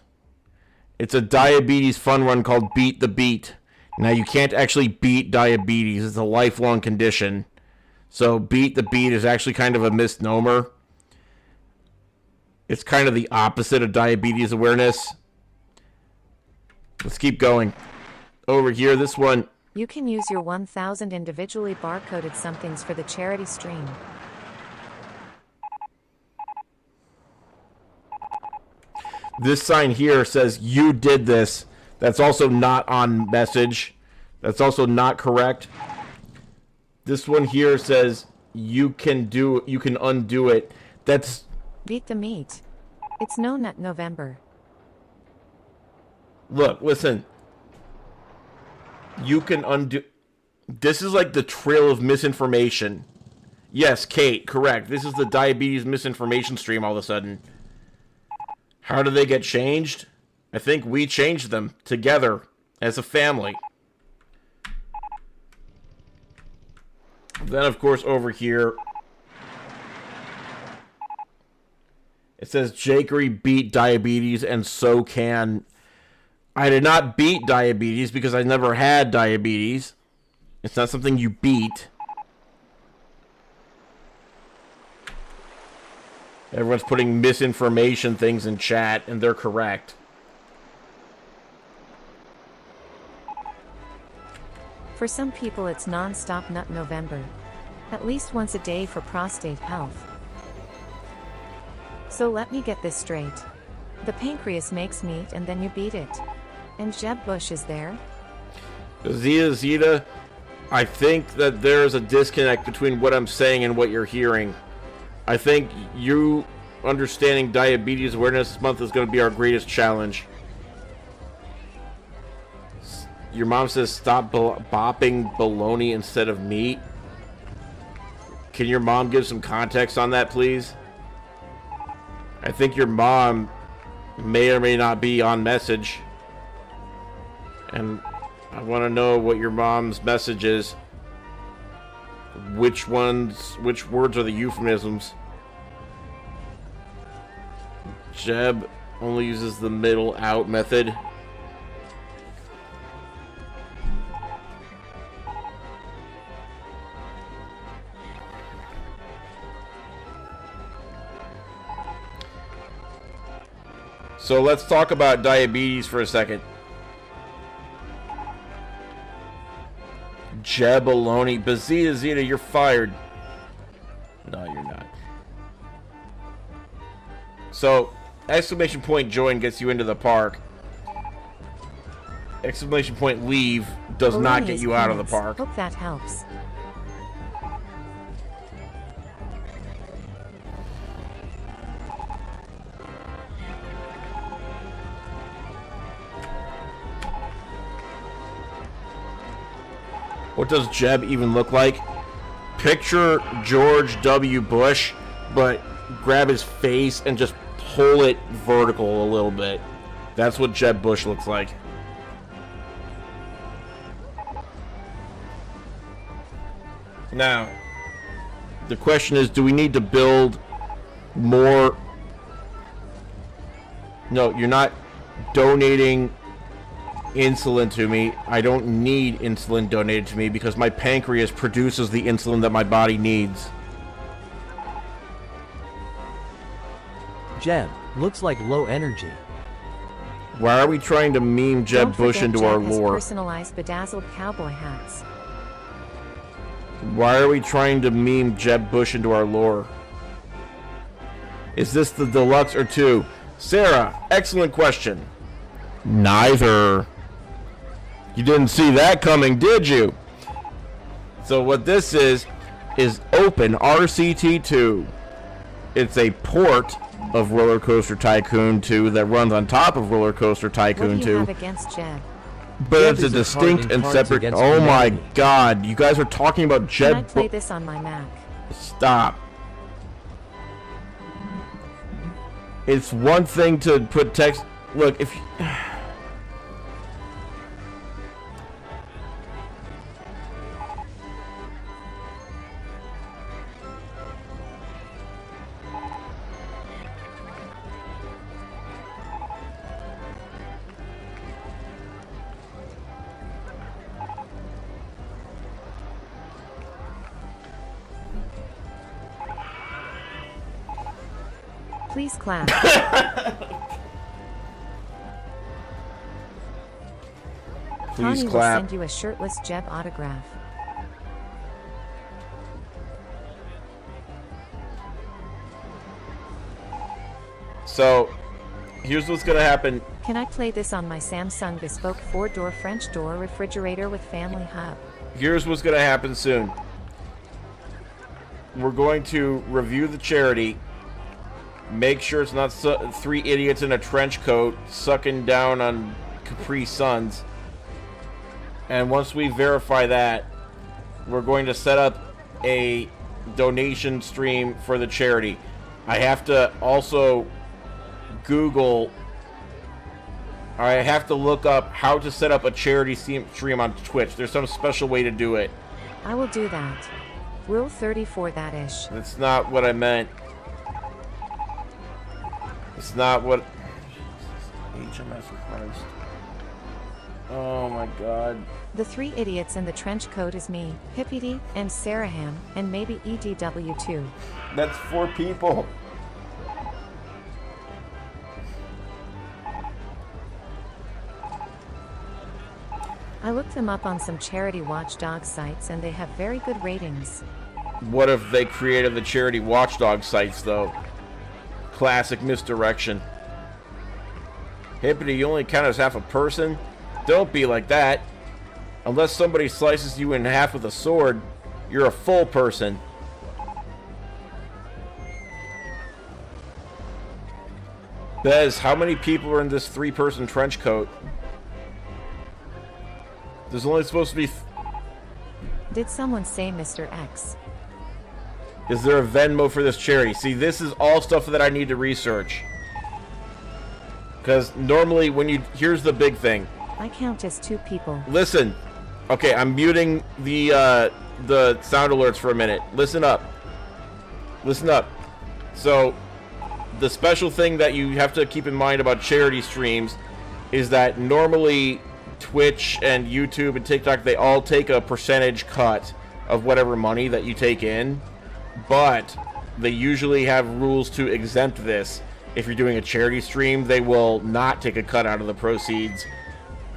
It's a diabetes fun run called Beat the Beat. Now, you can't actually beat diabetes. It's a lifelong condition. So, beat the beat is actually kind of a misnomer. It's kind of the opposite of diabetes awareness. Let's keep going. Over here, this one. You can use your 1,000 individually barcoded somethings for the charity stream. This sign here says, you did this. That's also not on message. That's also not correct. This one here says, you can undo it. That's... Beat the meat. It's no nut November. Look, listen. You can undo... This is like the trail of misinformation. Yes, Kate, correct. This is the diabetes misinformation stream all of a sudden. How do they get changed? I think we changed them together as a family. Then, of course, over here, it says Jakery beat diabetes, and so can... I did not beat diabetes because I never had diabetes. It's not something you beat. Everyone's putting misinformation things in chat, and they're correct. For some people it's non-stop nut November. At least once a day for prostate health. So let me get this straight. The pancreas makes meat and then you beat it. And Jeb Bush is there? Zeta, I think that there's a disconnect between what I'm saying and what you're hearing. I think you understanding Diabetes Awareness Month is going to be our greatest challenge. Your mom says stop bopping bologna instead of meat. Can your mom give some context on that, please? I think your mom may or may not be on message. And I want to know what your mom's message is. Which words are the euphemisms? Jeb only uses the middle out method. So let's talk about diabetes for a second. Jebaloney. Bazita Zeta, you're fired. No, you're not. So, exclamation point join gets you into the park. Exclamation point leave does not get you out of the park. Hope that helps. What does Jeb even look like? Picture George W. Bush, but grab his face and just pull it vertical a little bit. That's what Jeb Bush looks like. Now, the question is, do we need to build more? No, you're not donating insulin to me. I don't need insulin donated to me because my pancreas produces the insulin that my body needs. Jeb, looks like low energy. Why are we trying to meme Jeb Bush into our Jeb has lore? personalized bedazzled cowboy hats. Why are we trying to meme Jeb Bush into our lore? Is this the deluxe or two? Sarah, excellent question. Neither. You didn't see that coming, did you? So what this is Open RCT2. It's a port of Roller Coaster Tycoon 2 that runs on top of Roller Coaster Tycoon 2. What do you have against Jeb? But Jeb it's a is distinct and separate. Oh humanity. my God! You guys are talking about Jeb. Can I play this on my Mac? Stop. It's one thing to put text. Look, if. Please clap. Please Connie will clap. send you a shirtless Jeb autograph. So, here's what's gonna happen. Can I play this on my Samsung bespoke 4-door French door refrigerator with family hub? Here's what's gonna happen soon. We're going to review the charity. Make sure it's not three idiots in a trench coat sucking down on Capri Suns. And once we verify that, we're going to set up a donation stream for the charity. I have to also Google, or I have to look up how to set up a charity stream on Twitch. There's some special way to do it. I will do that. Rule 34 that-ish. That's not what I meant. It's not what... HMS Christ. Oh my God. The three idiots in the trench coat is me, Hippity, and Saraham, and maybe EDW2. That's 4 people. I looked them up on some charity watchdog sites and they have very good ratings. What if they created the charity watchdog sites, though? Classic misdirection. Hippity, you only count as half a person? Don't be like that. Unless somebody slices you in half with a sword, you're a full person. Bez, how many people are in this 3-person trench coat? There's only supposed to be... Did someone say Mr. X? Is there a Venmo for this charity? See, this is all stuff that I need to research. Because normally when you... Here's the big thing. I count as 2 people. Listen. Okay, I'm muting the sound alerts for a minute. Listen up. Listen up. So, the special thing that you have to keep in mind about charity streams is that normally Twitch and YouTube and TikTok, they all take a percentage cut of whatever money that you take in, but they usually have rules to exempt this. If you're doing a charity stream, they will not take a cut out of the proceeds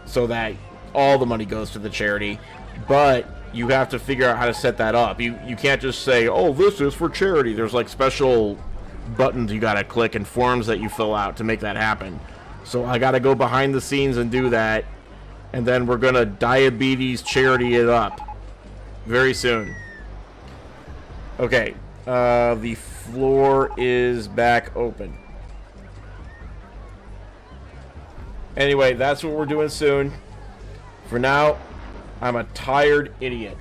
so that all the money goes to the charity, but you have to figure out how to set that up. You can't just say, oh, this is for charity. There's like special buttons you gotta click and forms that you fill out to make that happen. So I gotta go behind the scenes and do that, and then we're gonna diabetes charity it up very soon. Okay, the floor is back open. Anyway, that's what we're doing soon. For now, I'm a tired idiot.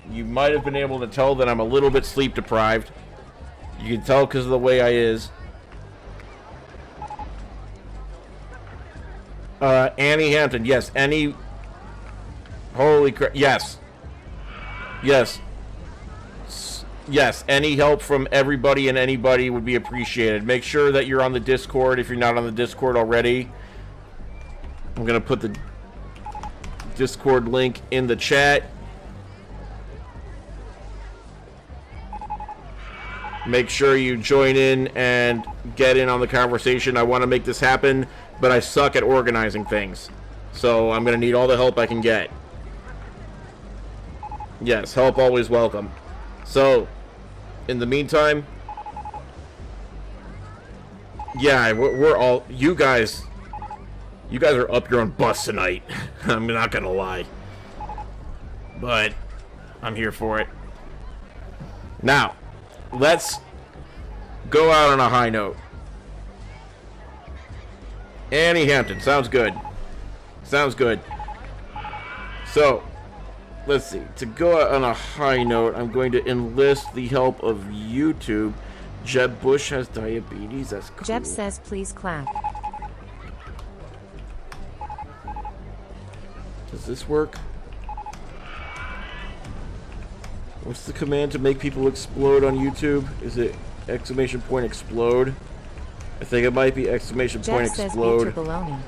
You might have been able to tell that I'm a little bit sleep deprived. You can tell because of the way I is. Annie Hampton, yes. Annie. Holy crap. Yes. Yes. Yes. Any help from everybody and anybody would be appreciated. Make sure that you're on the Discord if you're not on the Discord already. I'm going to put the Discord link in the chat. Make sure you join in and get in on the conversation. I want to make this happen, but I suck at organizing things. So I'm going to need all the help I can get. Yes, help always welcome. So, in the meantime, yeah, we're all... You guys are up your own bus tonight. I'm not going to lie. But I'm here for it. Now, let's go out on a high note. Annie Hampton, sounds good. Sounds good. So, let's see. To go out on a high note, I'm going to enlist the help of YouTube. Jeb Bush has diabetes. That's cool. Jeb says please clap. Does this work? What's the command to make people explode on YouTube? Is it exclamation point explode? I think it might be exclamation point explode. Says baloney.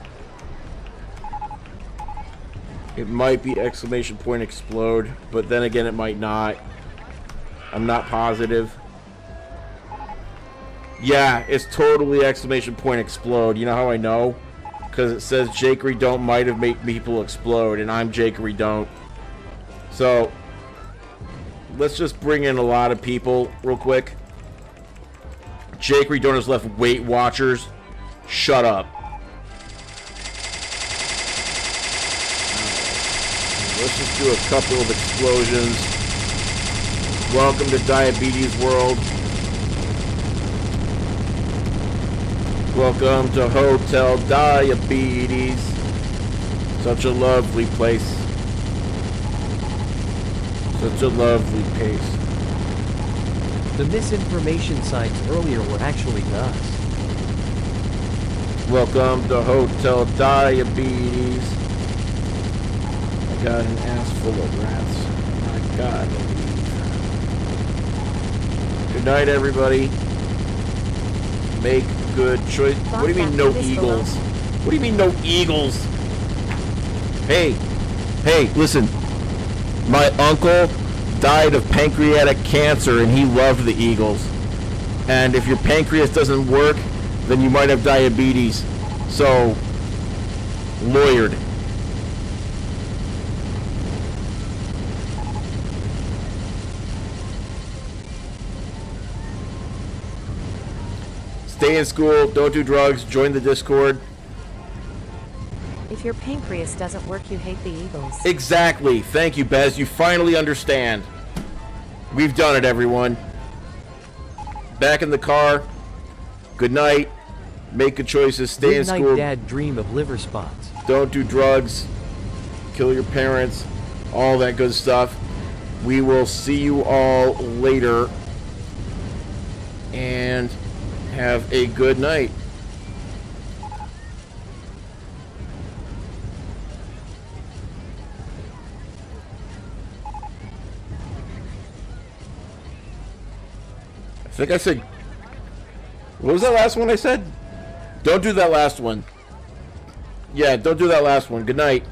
It might be exclamation point explode, but then again it might not. I'm not positive. Yeah, it's totally exclamation point explode. You know how I know? Because it says Jakery don't might have made people explode, and I'm Jakery don't. So let's just bring in a lot of people real quick. Jakery don't has left Weight Watchers. Shut up. Let's just do a couple of explosions. Welcome to Diabetes World. Welcome to Hotel Diabetes. Such a lovely place. Such a lovely place. The misinformation signs earlier were actually to us. Welcome to Hotel Diabetes. I got an ass full of rats. My God. Good night, everybody. Make good choice. What do you mean no eagles? What do you mean no eagles? Hey, listen. My uncle died of pancreatic cancer and he loved the Eagles. And if your pancreas doesn't work, then you might have diabetes. So, lawyered. Stay in school, don't do drugs, join the Discord. If If your pancreas doesn't work, you hate the Eagles. Exactly. Thank you, Bez. You finally understand. We've done it, everyone. Back in the car. Good night. Make good choices. Stay in Good night, school. Dad. Dream of liver spots. Don't do drugs. Kill your parents. All that good stuff. We will see you all later. And have a good night. I think I said... What was that last one I said? Don't do that last one. Yeah, don't do that last one. Good night.